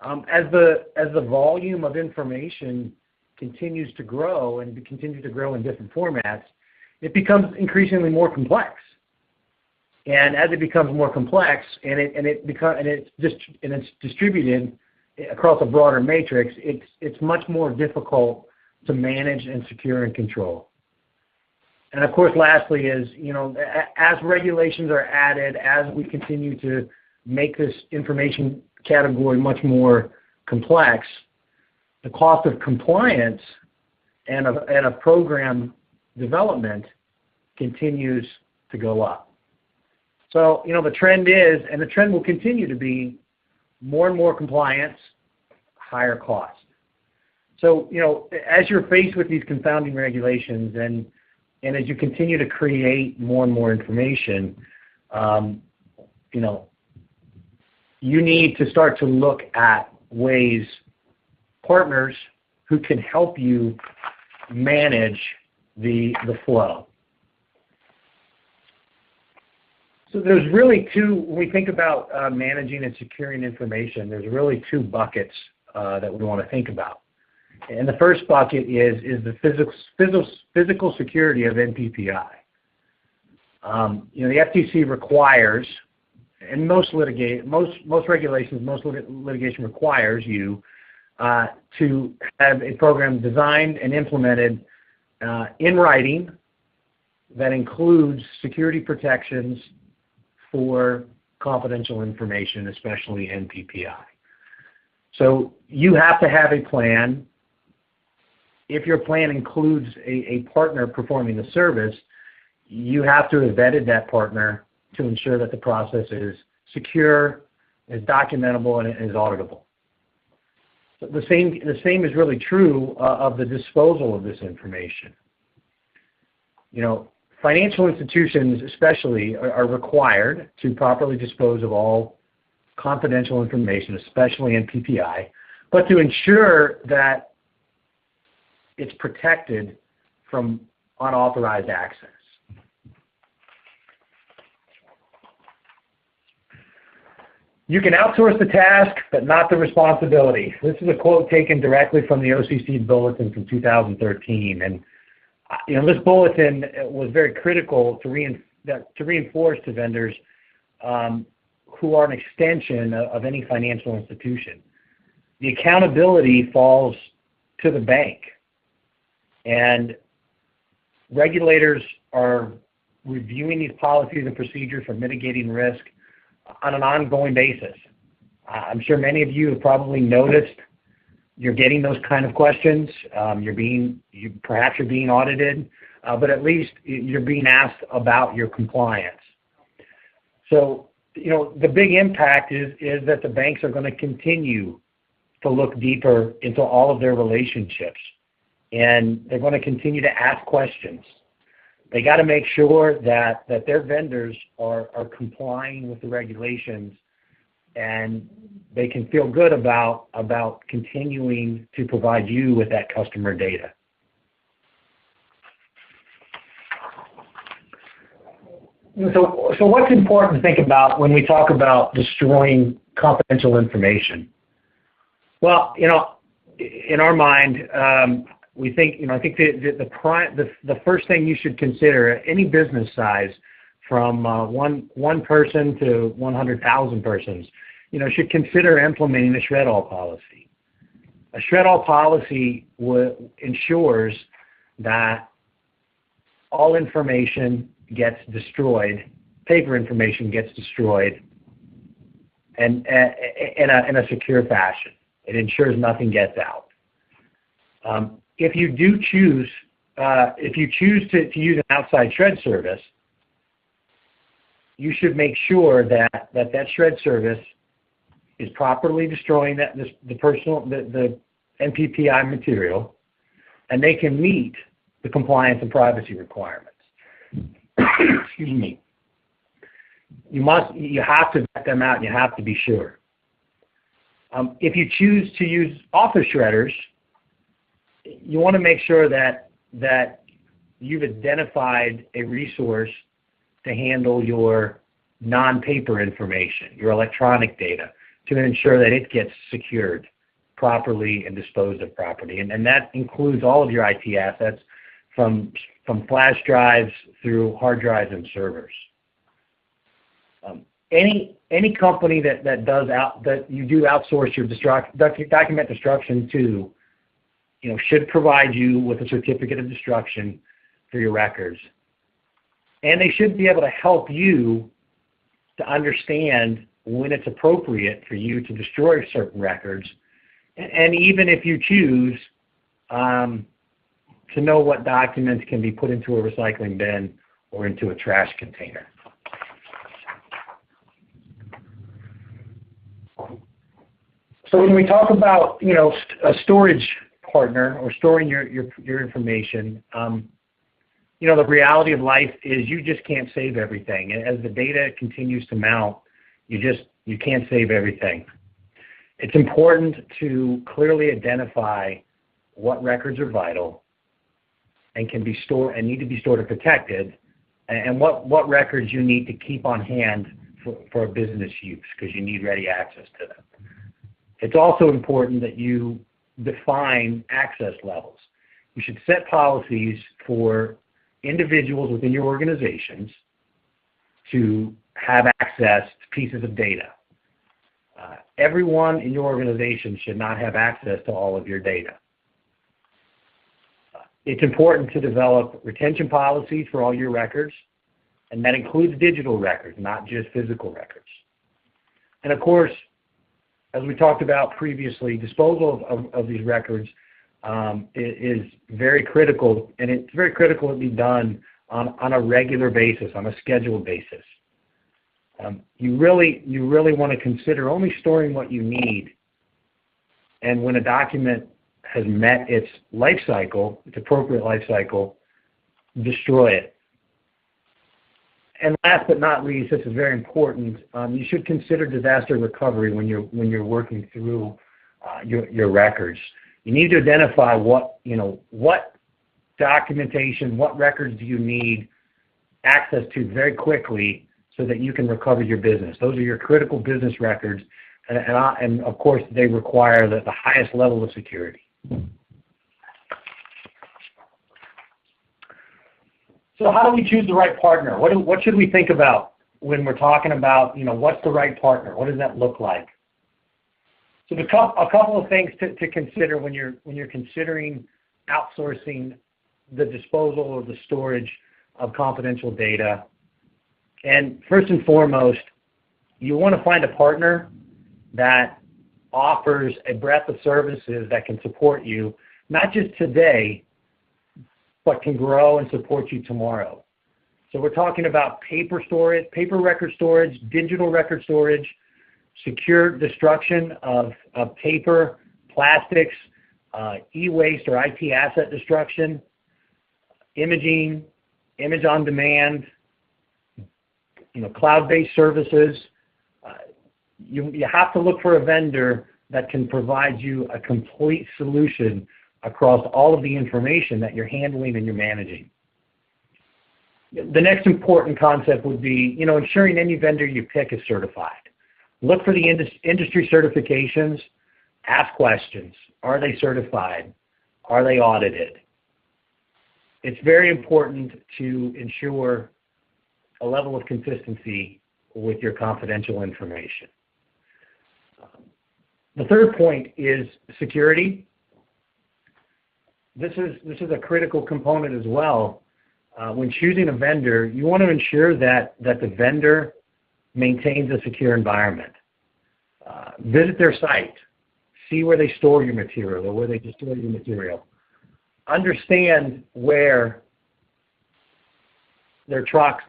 As the volume of information continues to grow and continues to grow in different formats, it becomes increasingly more complex. And as it becomes more complex and it's distributed across a broader matrix, it's much more difficult to manage and secure and control. And of course, lastly is, as regulations are added, as we continue to make this information category much more complex, the cost of compliance and of program development continues to go up. So, the trend is, and the trend will continue to be, more and more compliance, higher cost. So, as you're faced with these confounding regulations and as you continue to create more and more information, you need to start to look at ways, partners who can help you manage the flow. So there's really when we think about managing and securing information, there's really two buckets that we want to think about. And the first bucket is the physical security of NPPI. The FTC requires, and most regulations, most litigation requires you to have a program designed and implemented in writing that includes security protections for confidential information, especially NPPI. So you have to have a plan. If your plan includes a partner performing the service, you have to have vetted that partner to ensure that the process is secure, is documentable, and is auditable. So the same is really true of the disposal of this information. Financial institutions especially are required to properly dispose of all confidential information, especially NPPI, but to ensure that it's protected from unauthorized access. You can outsource the task, but not the responsibility. This is a quote taken directly from the OCC bulletin from 2013. And this bulletin was very critical to reinforce to vendors who are an extension of any financial institution. The accountability falls to the bank. And regulators are reviewing these policies and procedures for mitigating risk on an ongoing basis. I'm sure many of you have probably noticed you're getting those kind of questions. Perhaps you're being audited, but at least you're being asked about your compliance. So, the big impact is that the banks are going to continue to look deeper into all of their relationships, and they're going to continue to ask questions. They got to make sure that their vendors are complying with the regulations, and they can feel good about continuing to provide you with that customer data. So what's important to think about when we talk about destroying confidential information? Well, in our mind, we think, I think the first thing you should consider, any business size, from one person to 100,000 persons, should consider implementing a shred-all policy. A shred-all policy ensures that all information gets destroyed, paper information gets destroyed, and in a secure fashion. It ensures nothing gets out. If you choose to use an outside shred service, you should make sure that shred service is properly destroying the NPPI material, and they can meet the compliance and privacy requirements. Excuse me. You have to vet them out, and you have to be sure. If you choose to use office shredders, you want to make sure that you've identified a resource to handle your non-paper information, your electronic data, to ensure that it gets secured properly and disposed of properly. And that includes all of your IT assets, from flash drives through hard drives and servers. Any company that you do outsource your document destruction to, should provide you with a certificate of destruction for your records. And they should be able to help you to understand when it's appropriate for you to destroy certain records, and even if you choose to know what documents can be put into a recycling bin or into a trash container. So when we talk about a storage partner or storing your information, the reality of life is you just can't save everything. As the data continues to mount, you can't save everything. It's important to clearly identify what records are vital and can be stored and need to be stored and protected, and what records you need to keep on hand for a business use, because you need ready access to them. It's also important that you define access levels. You should set policies for individuals within your organizations to have access to pieces of data. Everyone in your organization should not have access to all of your data. It's important to develop retention policies for all your records, and that includes digital records, not just physical records. And of course, as we talked about previously, disposal of these records is very critical, and it's very critical to be done on a regular basis, on a scheduled basis. You really want to consider only storing what you need, and when a document has met its life cycle, its appropriate life cycle, destroy it. And last but not least, this is very important, you should consider disaster recovery when you're working through your records. You need to identify what documentation, what records do you need access to very quickly, so that you can recover your business. Those are your critical business records, and of course, they require the highest level of security. So how do we choose the right partner? What should we think about when we're talking about, what's the right partner? What does that look like? So a couple of things to consider when you're considering outsourcing the disposal or the storage of confidential data. And first and foremost, you want to find a partner that offers a breadth of services that can support you, not just today, but can grow and support you tomorrow. So we're talking about paper storage, paper record storage, digital record storage, secure destruction of paper, plastics, e-waste or IT asset destruction, imaging, image on demand, cloud-based services. You have to look for a vendor that can provide you a complete solution across all of the information that you're handling and you're managing. The next important concept would be, ensuring any vendor you pick is certified. Look for the industry certifications. Ask questions. Are they certified? Are they audited? It's very important to ensure a level of consistency with your confidential information. The third point is security. This is a critical component as well. When choosing a vendor, you want to ensure that the vendor maintains a secure environment. Visit their site. See where they store your material or where they destroy your material. Understand where their trucks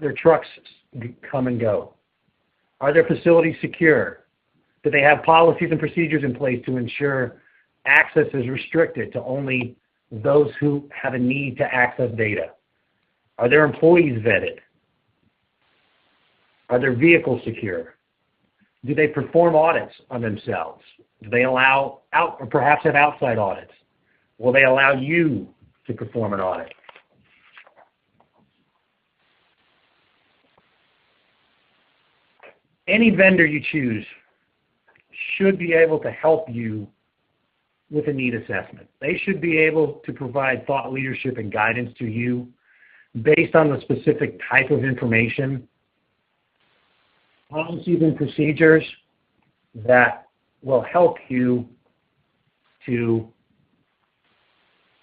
come and go. Are their facilities secure? Do they have policies and procedures in place to ensure access is restricted to only those who have a need to access data? Are their employees vetted? Are their vehicles secure? Do they perform audits on themselves? Do they allow out or perhaps have outside audits? Will they allow you to perform an audit? Any vendor you choose should be able to help you with a need assessment. They should be able to provide thought leadership and guidance to you based on the specific type of information, policies and procedures that will help you to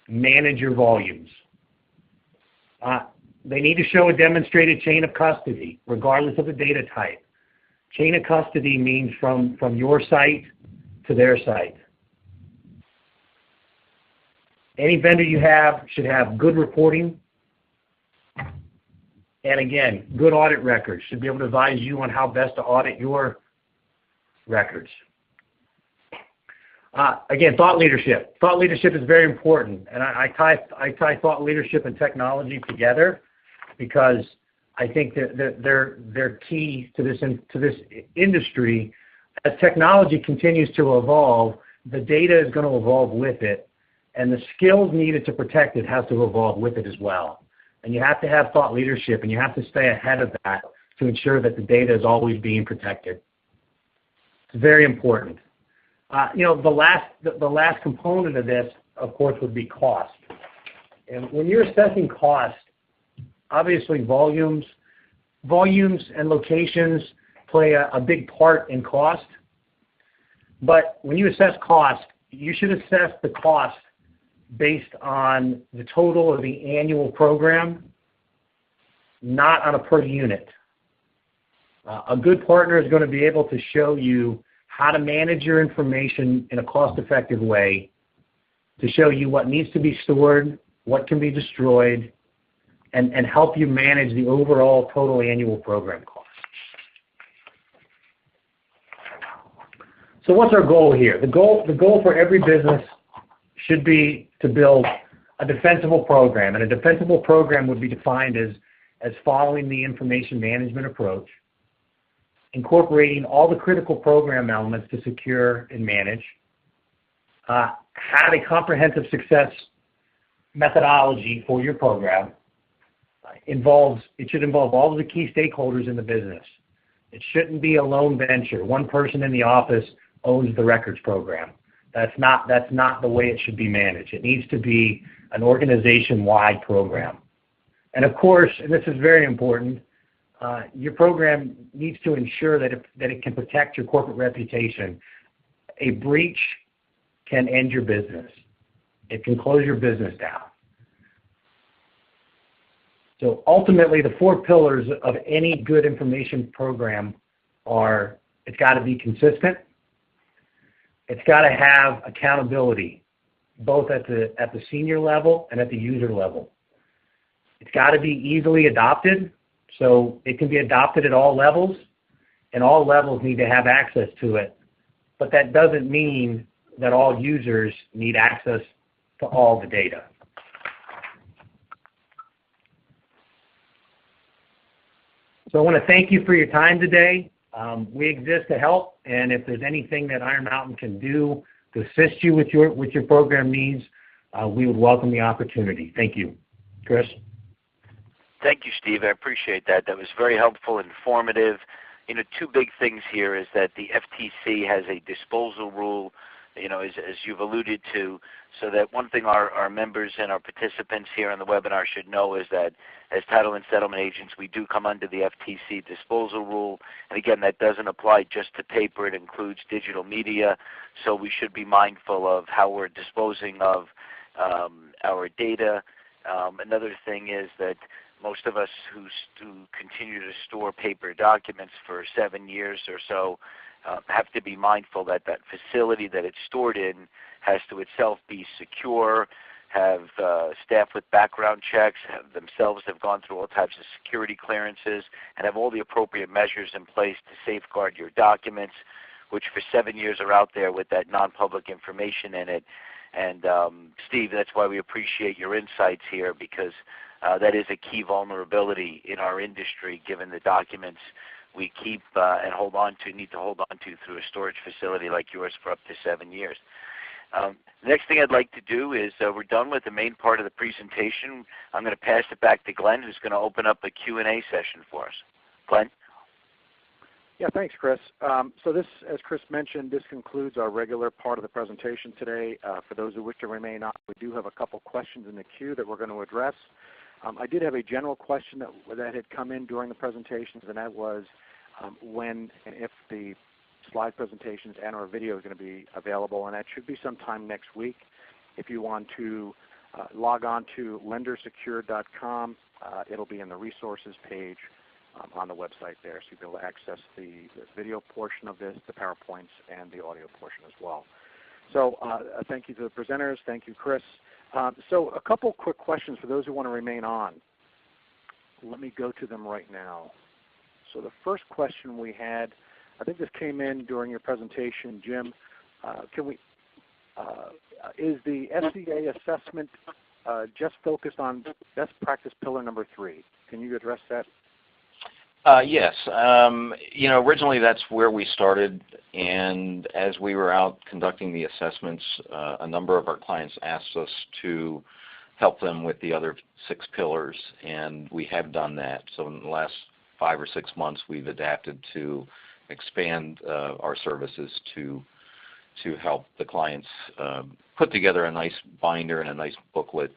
manage your volumes. They need to show a demonstrated chain of custody, regardless of the data type. Chain of custody means from your site to their site. Any vendor you have should have good reporting, and again, good audit records. Should be able to advise you on how best to audit your records. Again, thought leadership. Thought leadership is very important, and I tie thought leadership and technology together because I think that they're key to this industry. As technology continues to evolve, the data is going to evolve with it, and the skills needed to protect it has to evolve with it as well. And you have to have thought leadership, and you have to stay ahead of that to ensure that the data is always being protected. It's very important. The last component of this, of course, would be cost. And when you're assessing cost, obviously volumes and locations play a big part in cost. But when you assess cost, you should assess the cost based on the total of the annual program, not on a per unit. A good partner is going to be able to show you how to manage your information in a cost-effective way, to show you what needs to be stored, what can be destroyed, and help you manage the overall total annual program cost. So what's our goal here? The goal for every business should be to build a defensible program, and a defensible program would be defined as following the information management approach, incorporating all the critical program elements to secure and manage, have a comprehensive success methodology for your program, it should involve all of the key stakeholders in the business. It shouldn't be a lone venture. One person in the office owns the records program. That's not the way it should be managed. It needs to be an organization-wide program. And of course, and this is very important, your program needs to ensure that it can protect your corporate reputation. A breach can end your business. It can close your business down. So ultimately, the 4 pillars of any good information program are: it's got to be consistent, it's got to have accountability, both at the senior level and at the user level. It's got to be easily adopted, so it can be adopted at all levels, and all levels need to have access to it. But that doesn't mean that all users need access to all the data. So I want to thank you for your time today. We exist to help, and if there's anything that Iron Mountain can do to assist you with your program needs, we would welcome the opportunity. Thank you. Chris? Thank you, Steve. I appreciate that. That was very helpful, informative. You know, 2 big things here is that the FTC has a disposal rule, you know, as you've alluded to, so that one thing our members and our participants here on the webinar should know is that as title and settlement agents, we do come under the FTC disposal rule. And again, that doesn't apply just to paper. It includes digital media. So we should be mindful of how we're disposing of our data. Another thing is that most of us who continue to store paper documents for 7 years or so have to be mindful that that facility that it's stored in has to itself be secure, have staff with background checks, have gone through all types of security clearances, and have all the appropriate measures in place to safeguard your documents, which for 7 years are out there with that non-public information in it. And Steve, that's why we appreciate your insights here, because that is a key vulnerability in our industry, given the documents we keep and need to hold on to through a storage facility like yours for up to 7 years. The next thing I'd like to do is we're done with the main part of the presentation. I'm going to pass it back to Glenn, who's going to open up a Q&A session for us. Glenn? Yeah, thanks, Chris. So this, as Chris mentioned, this concludes our regular part of the presentation today. For those who wish to remain on, we do have a couple questions in the queue that we're going to address. I did have a general question that had come in during the presentations, and that was when and if the slide presentations and our video is going to be available, and that should be sometime next week. If you want to log on to lendersecure.com, it'll be in the resources page on the website there, so you'll be able to access the video portion of this, the PowerPoints, and the audio portion as well. So thank you to the presenters. Thank you, Chris. So a couple quick questions for those who want to remain on. Let me go to them right now. So the first question we had, I think this came in during your presentation, Jim. Is the SCA assessment just focused on best practice pillar number 3? Can you address that? Yes. You know, originally that's where we started, and as we were out conducting the assessments, a number of our clients asked us to help them with the other 6 pillars, and we have done that. So in the last 5 or 6 months, we've adapted to expand our services to help the clients put together a nice binder and a nice booklet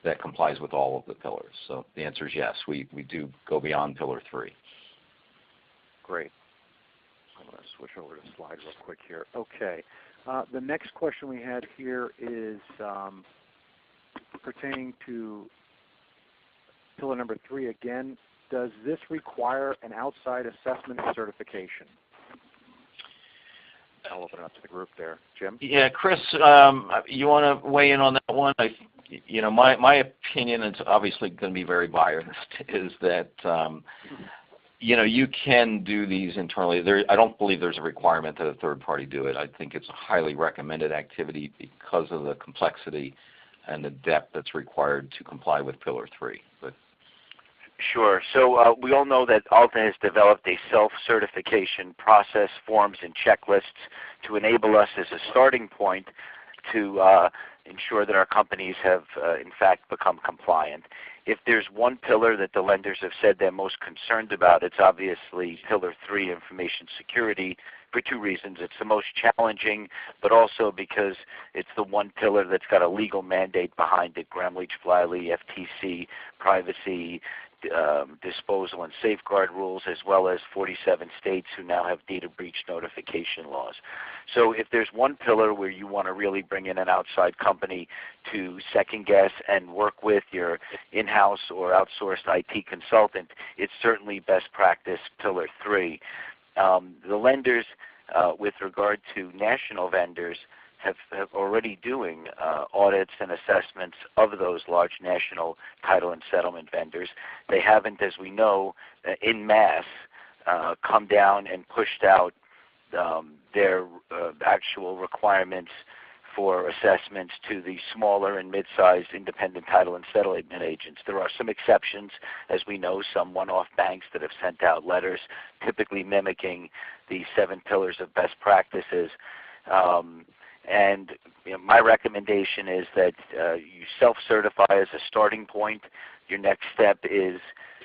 that complies with all of the pillars. So the answer is yes, we do go beyond pillar 3. Great. I'm going to switch over to the slide real quick here. Okay. The next question we had here is pertaining to pillar number 3 again. Does this require an outside assessment certification? I'll open it up to the group there. Jim? Yeah, Chris, you want to weigh in on that one? You know, my opinion, it's obviously going to be very biased, is that you know, you can do these internally. I don't believe there's a requirement that a third party do it. I think it's a highly recommended activity because of the complexity and the depth that's required to comply with pillar 3. But sure. So we all know that Alta has developed a self-certification process, forms, and checklists to enable us as a starting point to ensure that our companies have in fact become compliant. If there's one pillar that the lenders have said they're most concerned about, it's obviously Pillar 3, information security, for two reasons. It's the most challenging, but also because it's the one pillar that's got a legal mandate behind it: Gramm-Leach-Bliley, FTC, privacy, disposal and safeguard rules, as well as 47 states who now have data breach notification laws. So if there's one pillar where you want to really bring in an outside company to second guess and work with your in-house or outsourced IT consultant, it's certainly best practice Pillar 3. The lenders, with regard to national vendors, have already doing audits and assessments of those large national title and settlement vendors. They haven't, as we know, en masse come down and pushed out their actual requirements for assessments to the smaller and mid-sized independent title and settlement agents. There are some exceptions, as we know, some one-off banks that have sent out letters typically mimicking the 7 pillars of best practices. And my recommendation is that you self-certify as a starting point. Your next step is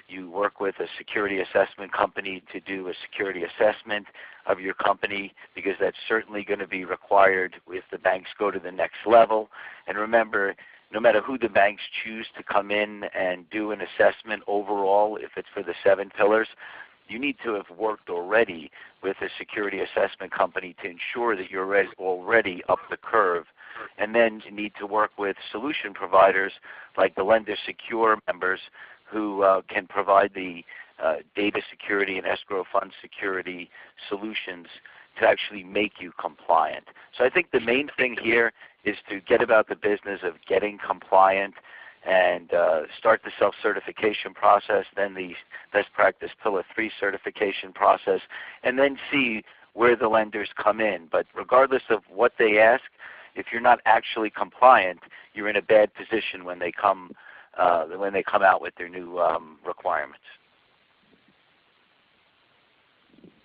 you work with a security assessment company to do a security assessment of your company, because that's certainly going to be required if the banks go to the next level. And remember, no matter who the banks choose to come in and do an assessment overall, if it's for the 7 pillars, you need to have worked already with a security assessment company to ensure that you're already up the curve. And then you need to work with solution providers like the Lender Secure members who can provide the data security and escrow fund security solutions to actually make you compliant. So I think the main thing here is to get about the business of getting compliant and start the self-certification process, then the best practice Pillar 3 certification process, and then see where the lenders come in. But regardless of what they ask, if you're not actually compliant, you're in a bad position when they come out with their new requirements.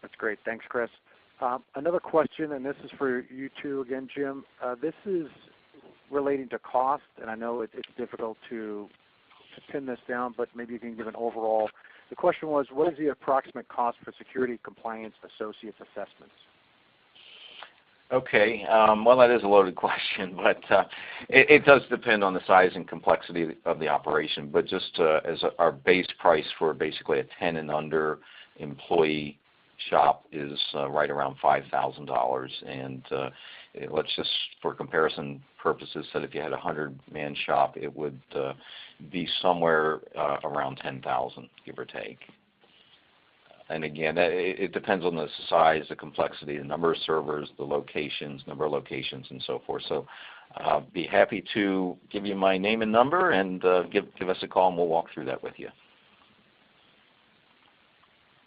That's great. Thanks, Chris. Another question, and this is for you two again, Jim. This is relating to cost, and I know it's difficult to pin this down, but maybe you can give an overall. The question was, what is the approximate cost for security compliance associates assessments? Okay, well, that is a loaded question, but it does depend on the size and complexity of the operation. But just as our base price for basically a 10 and under employee shop is right around $5,000, and let's just, for comparison purposes, said if you had a 100-man shop, it would be somewhere around $10,000, give or take. And again, it depends on the size, the complexity, the number of servers, the locations, number of locations, and so forth. So I'll be happy to give you my name and number, and give us a call, and we'll walk through that with you.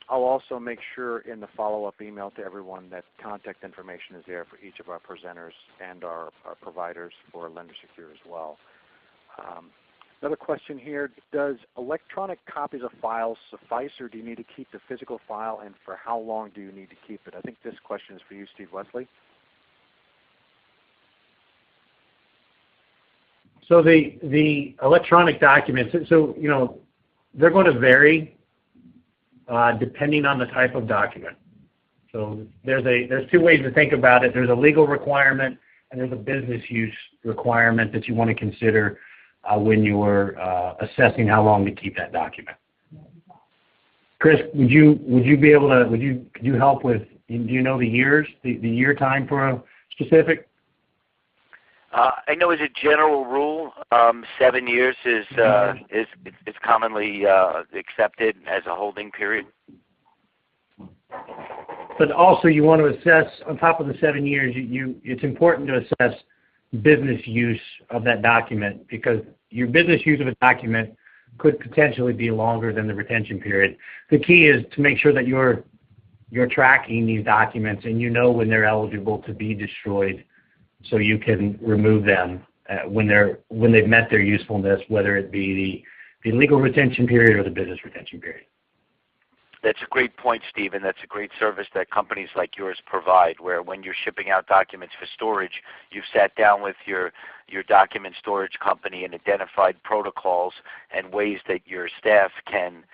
I'll also make sure in the follow-up email to everyone that contact information is there for each of our presenters and our providers for Lender Secure as well. Another question here, does electronic copies of files suffice, or do you need to keep the physical file, and for how long do you need to keep it? I think this question is for you, Steve Wesley. So the electronic documents, so they're going to vary depending on the type of document. So there's 2 ways to think about it. There's a legal requirement and there's a business use requirement that you want to consider when you're assessing how long to keep that document. Chris, could you help with, do you know the years, the year time for a specific? I know as a general rule, 7 years is commonly accepted as a holding period. But also you want to assess, on top of the 7 years, it's important to assess business use of that document, because your business use of a document could potentially be longer than the retention period. The key is to make sure that you're tracking these documents and you know when they're eligible to be destroyed, so you can remove them when they've met their usefulness, whether it be the legal retention period or the business retention period. That's a great point, Steve, and that's a great service that companies like yours provide, where when you're shipping out documents for storage, you've sat down with your document storage company and identified protocols and ways that your staff can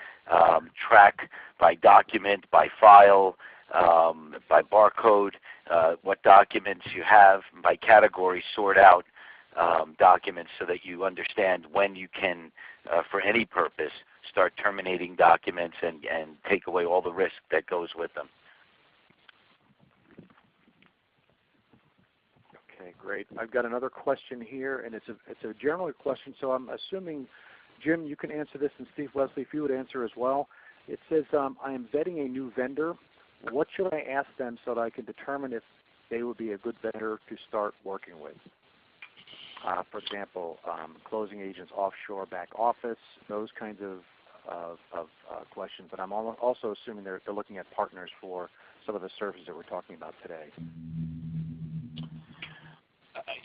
track by document, by file, by barcode, what documents you have, by category, sort out documents so that you understand when you can, for any purpose, start terminating documents and take away all the risk that goes with them. Okay, great. I've got another question here, and it's a general question, so I'm assuming, Jim, you can answer this, and Steve Leslie, if you would answer as well. It says, I am vetting a new vendor. What should I ask them so that I can determine if they would be a good vendor to start working with? For example, closing agents, offshore, back office, those kinds of questions. But I'm also assuming they're looking at partners for some of the services that we're talking about today.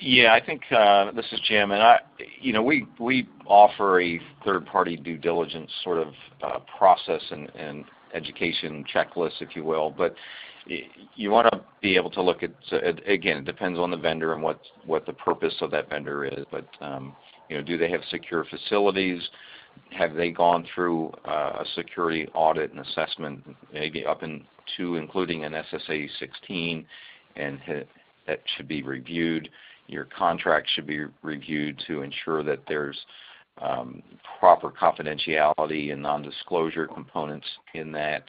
Yeah, I think this is Jim, and we offer a third-party due diligence sort of process and education checklist, if you will. But you want to be able to look at, again, it depends on the vendor and what the purpose of that vendor is. But do they have secure facilities? Have they gone through a security audit and assessment, maybe up to including an SSA 16, and that should be reviewed. Your contract should be reviewed to ensure that there's proper confidentiality and non-disclosure components in that.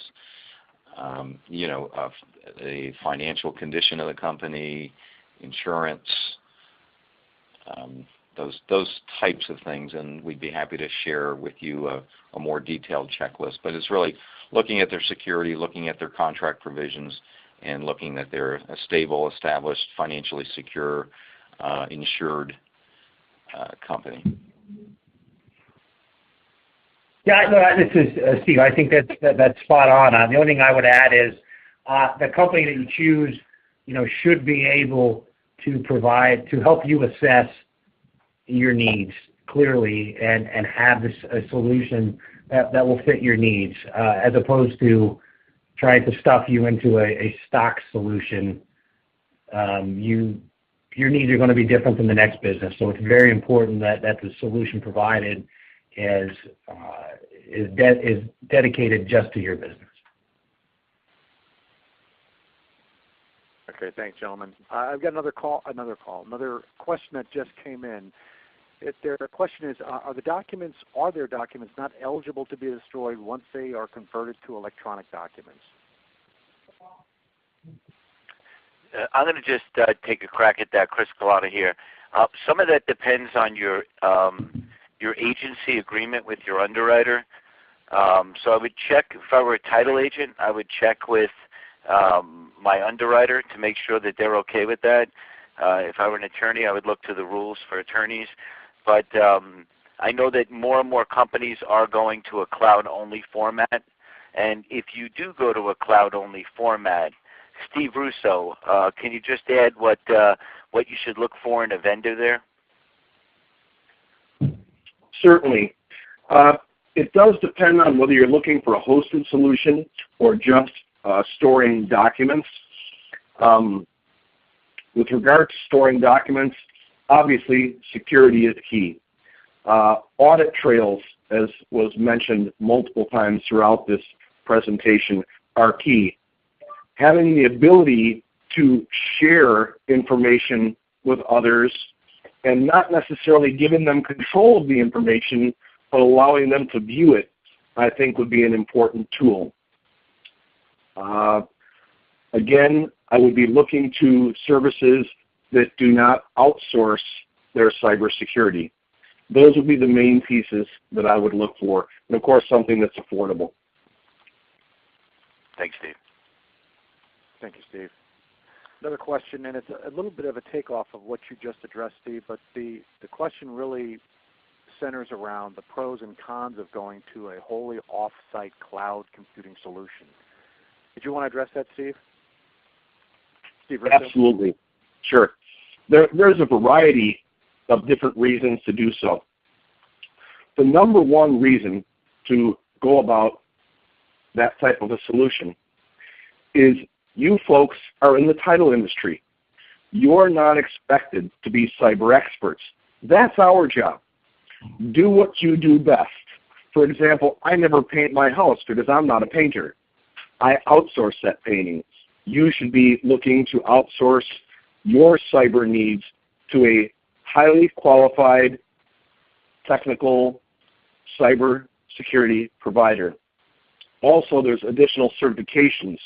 The financial condition of the company, insurance, those types of things, and we'd be happy to share with you a more detailed checklist. But it's really looking at their security, looking at their contract provisions, and looking that they're a stable, established, financially secure, insured company. Yeah, no, this is Steve. I think that's spot on. The only thing I would add is the company that you choose, should be able to help you assess your needs clearly and have a solution that will fit your needs, as opposed to trying to stuff you into a stock solution. Your needs are going to be different than the next business, so it's very important that the solution provided is dedicated just to your business. Okay, thanks, gentlemen. I've got another question that just came in. Their question is, are there documents not eligible to be destroyed once they are converted to electronic documents? I'm going to just take a crack at that. Chris Galata here. Some of that depends on your agency agreement with your underwriter. So I would check, if I were a title agent, I would check with my underwriter to make sure that they're okay with that. If I were an attorney, I would look to the rules for attorneys. But I know that more and more companies are going to a cloud-only format. And if you do go to a cloud-only format, Steve Russo, can you just add what you should look for in a vendor there? Certainly. It does depend on whether you're looking for a hosted solution or just storing documents. With regard to storing documents, obviously security is key. Audit trails, as was mentioned multiple times throughout this presentation, are key. Having the ability to share information with others and not necessarily giving them control of the information, but allowing them to view it, I think would be an important tool. Again, I would be looking to services that do not outsource their cybersecurity. Those would be the main pieces that I would look for, and of course something that's affordable. Thanks, Steve. Thank you, Steve. Another question, and it's a little bit of a takeoff of what you just addressed, Steve, but the question really centers around the pros and cons of going to a wholly off-site cloud computing solution. Did you want to address that, Steve? Steve Russo? Absolutely. Sure. There's a variety of different reasons to do so. The number one reason to go about that type of a solution is you folks are in the title industry. You're not expected to be cyber experts. That's our job. Do what you do best. For example, I never paint my house because I'm not a painter. I outsource that painting. You should be looking to outsource your cyber needs to a highly qualified technical cyber security provider. Also, there's additional certifications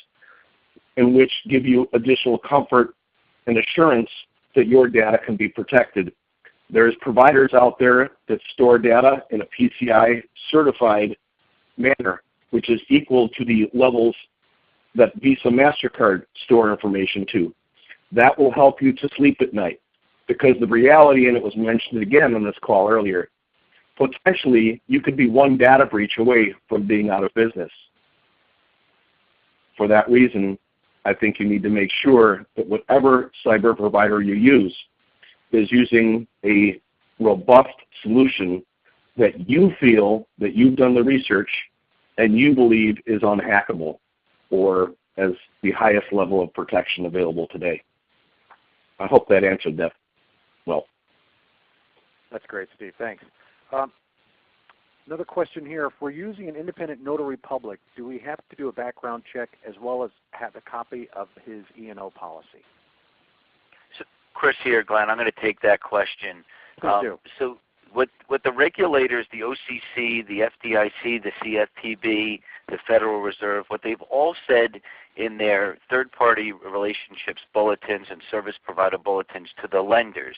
in which give you additional comfort and assurance that your data can be protected. There's providers out there that store data in a PCI certified manner, which is equal to the levels that Visa MasterCard store information to. That will help you to sleep at night, because the reality, and it was mentioned again on this call earlier, potentially you could be one data breach away from being out of business. For that reason, I think you need to make sure that whatever cyber provider you use is using a robust solution that you feel that you've done the research and you believe is unhackable, or as the highest level of protection available today. I hope that answered that well. That's great, Steve. Thanks. Another question here. If we're using an independent notary public, do we have to do a background check as well as have a copy of his E&O policy? So, Chris here, Glenn. I'm going to take that question. Please do. So what the regulators, the OCC, the FDIC, the CFPB, the Federal Reserve, what they've all said in their third-party relationships bulletins and service provider bulletins to the lenders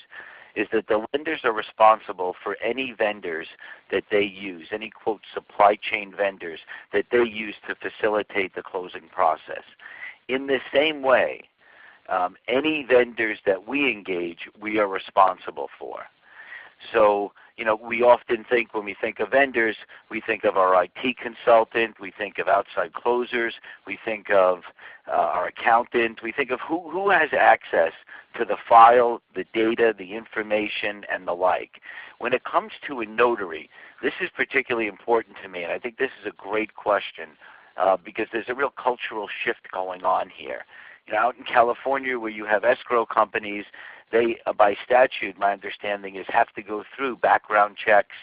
is that the lenders are responsible for any vendors that they use, any, quote, supply chain vendors that they use to facilitate the closing process. In the same way, any vendors that we engage, we are responsible for. So, we often think when we think of vendors, we think of our IT consultant, we think of outside closers, we think of our accountant, we think of who has access to the file, the data, the information, and the like. When it comes to a notary, this is particularly important to me, and I think this is a great question because there's a real cultural shift going on here. Out in California where you have escrow companies, they, by statute, my understanding is, have to go through background checks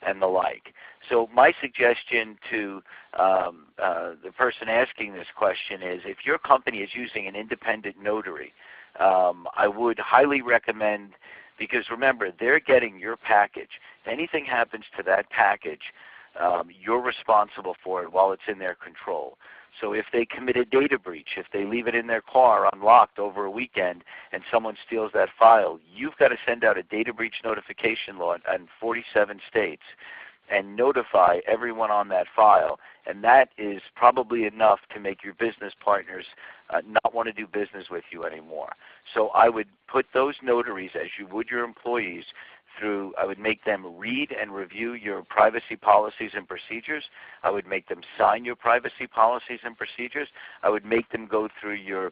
and the like. So my suggestion to the person asking this question is, if your company is using an independent notary, I would highly recommend, because remember, they're getting your package. If anything happens to that package, you're responsible for it while it's in their control. So if they commit a data breach, if they leave it in their car unlocked over a weekend and someone steals that file, you've got to send out a data breach notification law in 47 states and notify everyone on that file. And that is probably enough to make your business partners not want to do business with you anymore. So I would put those notaries, as you would your employees, through, I would make them read and review your privacy policies and procedures. I would make them sign your privacy policies and procedures. I would make them go through your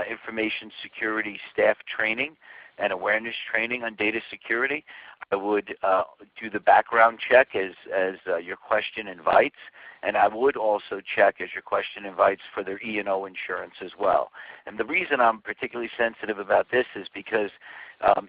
information security staff training and awareness training on data security. I would do the background check as your question invites, and I would also check, as your question invites, for their E&O insurance as well. And the reason I'm particularly sensitive about this is because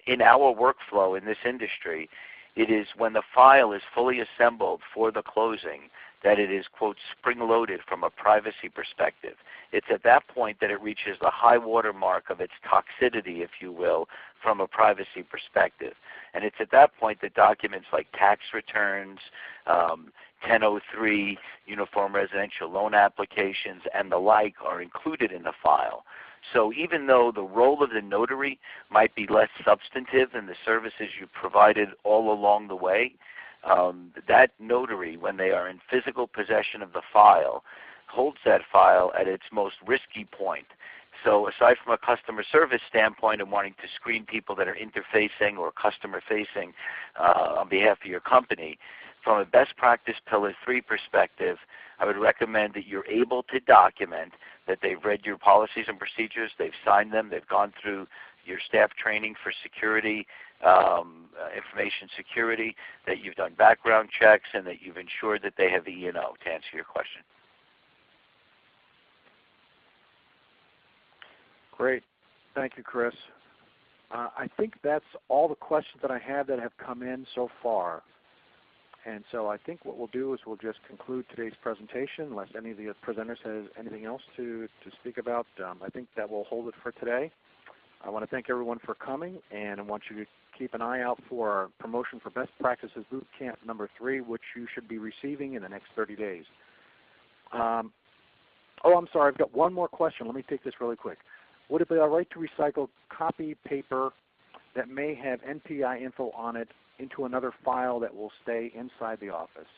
in our workflow in this industry, it is when the file is fully assembled for the closing that it is, quote, spring-loaded from a privacy perspective. It's at that point that it reaches the high water mark of its toxicity, if you will, from a privacy perspective. And it's at that point that documents like tax returns, 1003, uniform residential loan applications, and the like are included in the file. So even though the role of the notary might be less substantive than the services you provided all along the way, that notary, when they are in physical possession of the file, holds that file at its most risky point. So aside from a customer service standpoint and wanting to screen people that are interfacing or customer facing on behalf of your company, from a best practice pillar 3 perspective, I would recommend that you're able to document that they've read your policies and procedures, they've signed them, they've gone through your staff training for security, information security, that you've done background checks, and that you've ensured that they have E&O, to answer your question. Great. Thank you, Chris. I think that's all the questions that I have that have come in so far. And so I think what we'll do is we'll just conclude today's presentation unless any of the presenters has anything else to speak about. I think that will hold it for today. I want to thank everyone for coming, and I want you to keep an eye out for our promotion for Best Practices Boot Camp number 3, which you should be receiving in the next 30 days. Oh, I'm sorry. I've got one more question. Let me take this really quick. Would it be all right to recycle copy paper that may have NPI info on it into another file that will stay inside the office?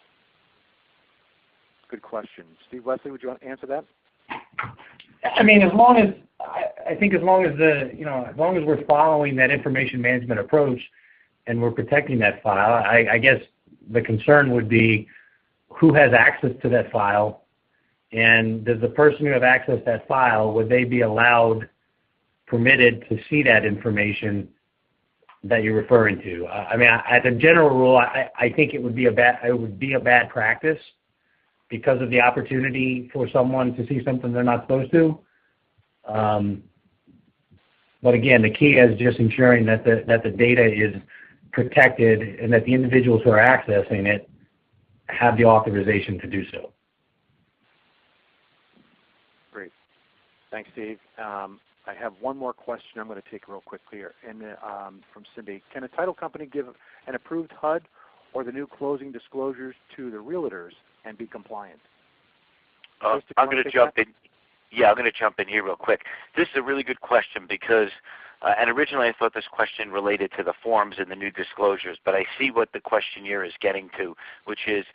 Good question. Steve Wesley, would you want to answer that? I mean, as long as I think as long as we're following that information management approach and we're protecting that file, I guess the concern would be who has access to that file, and does the person who have access to that file, would they be permitted to see that information that you're referring to? I mean, as a general rule, I think it would be a bad practice because of the opportunity for someone to see something they're not supposed to. But again, the key is just ensuring that the data is protected and that the individuals who are accessing it have the authorization to do so. Great. Thanks, Steve. I have one more question I'm going to take real quickly here, and from Cindy. Can a title company give an approved HUD or the new closing disclosures to the realtors and be compliant? I'm going to jump in. Yeah, I'm going to jump in here real quick. This is a really good question because, and originally I thought this question related to the forms and the new disclosures, but I see what the questionnaire is getting to, which is,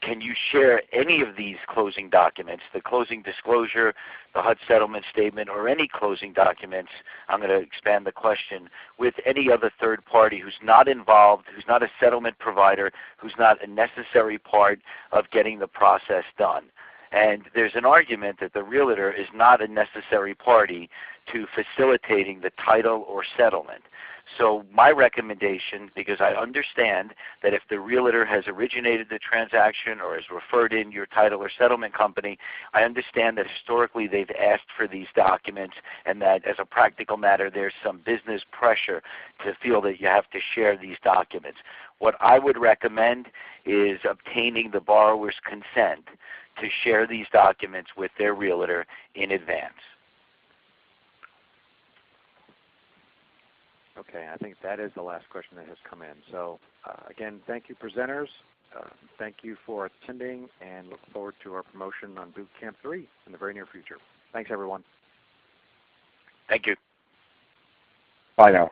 can you share any of these closing documents, the closing disclosure, the HUD settlement statement, or any closing documents, I'm going to expand the question, with any other third party who's not involved, who's not a settlement provider, who's not a necessary part of getting the process done? And there's an argument that the realtor is not a necessary party to facilitating the title or settlement. So my recommendation, because I understand that if the realtor has originated the transaction or has referred in your title or settlement company, I understand that historically they've asked for these documents and that as a practical matter there's some business pressure to feel that you have to share these documents. What I would recommend is obtaining the borrower's consent to share these documents with their realtor in advance. Okay, I think that is the last question that has come in. So again, thank you, presenters. Thank you for attending, and look forward to our promotion on Boot Camp 3 in the very near future. Thanks, everyone. Thank you. Bye now.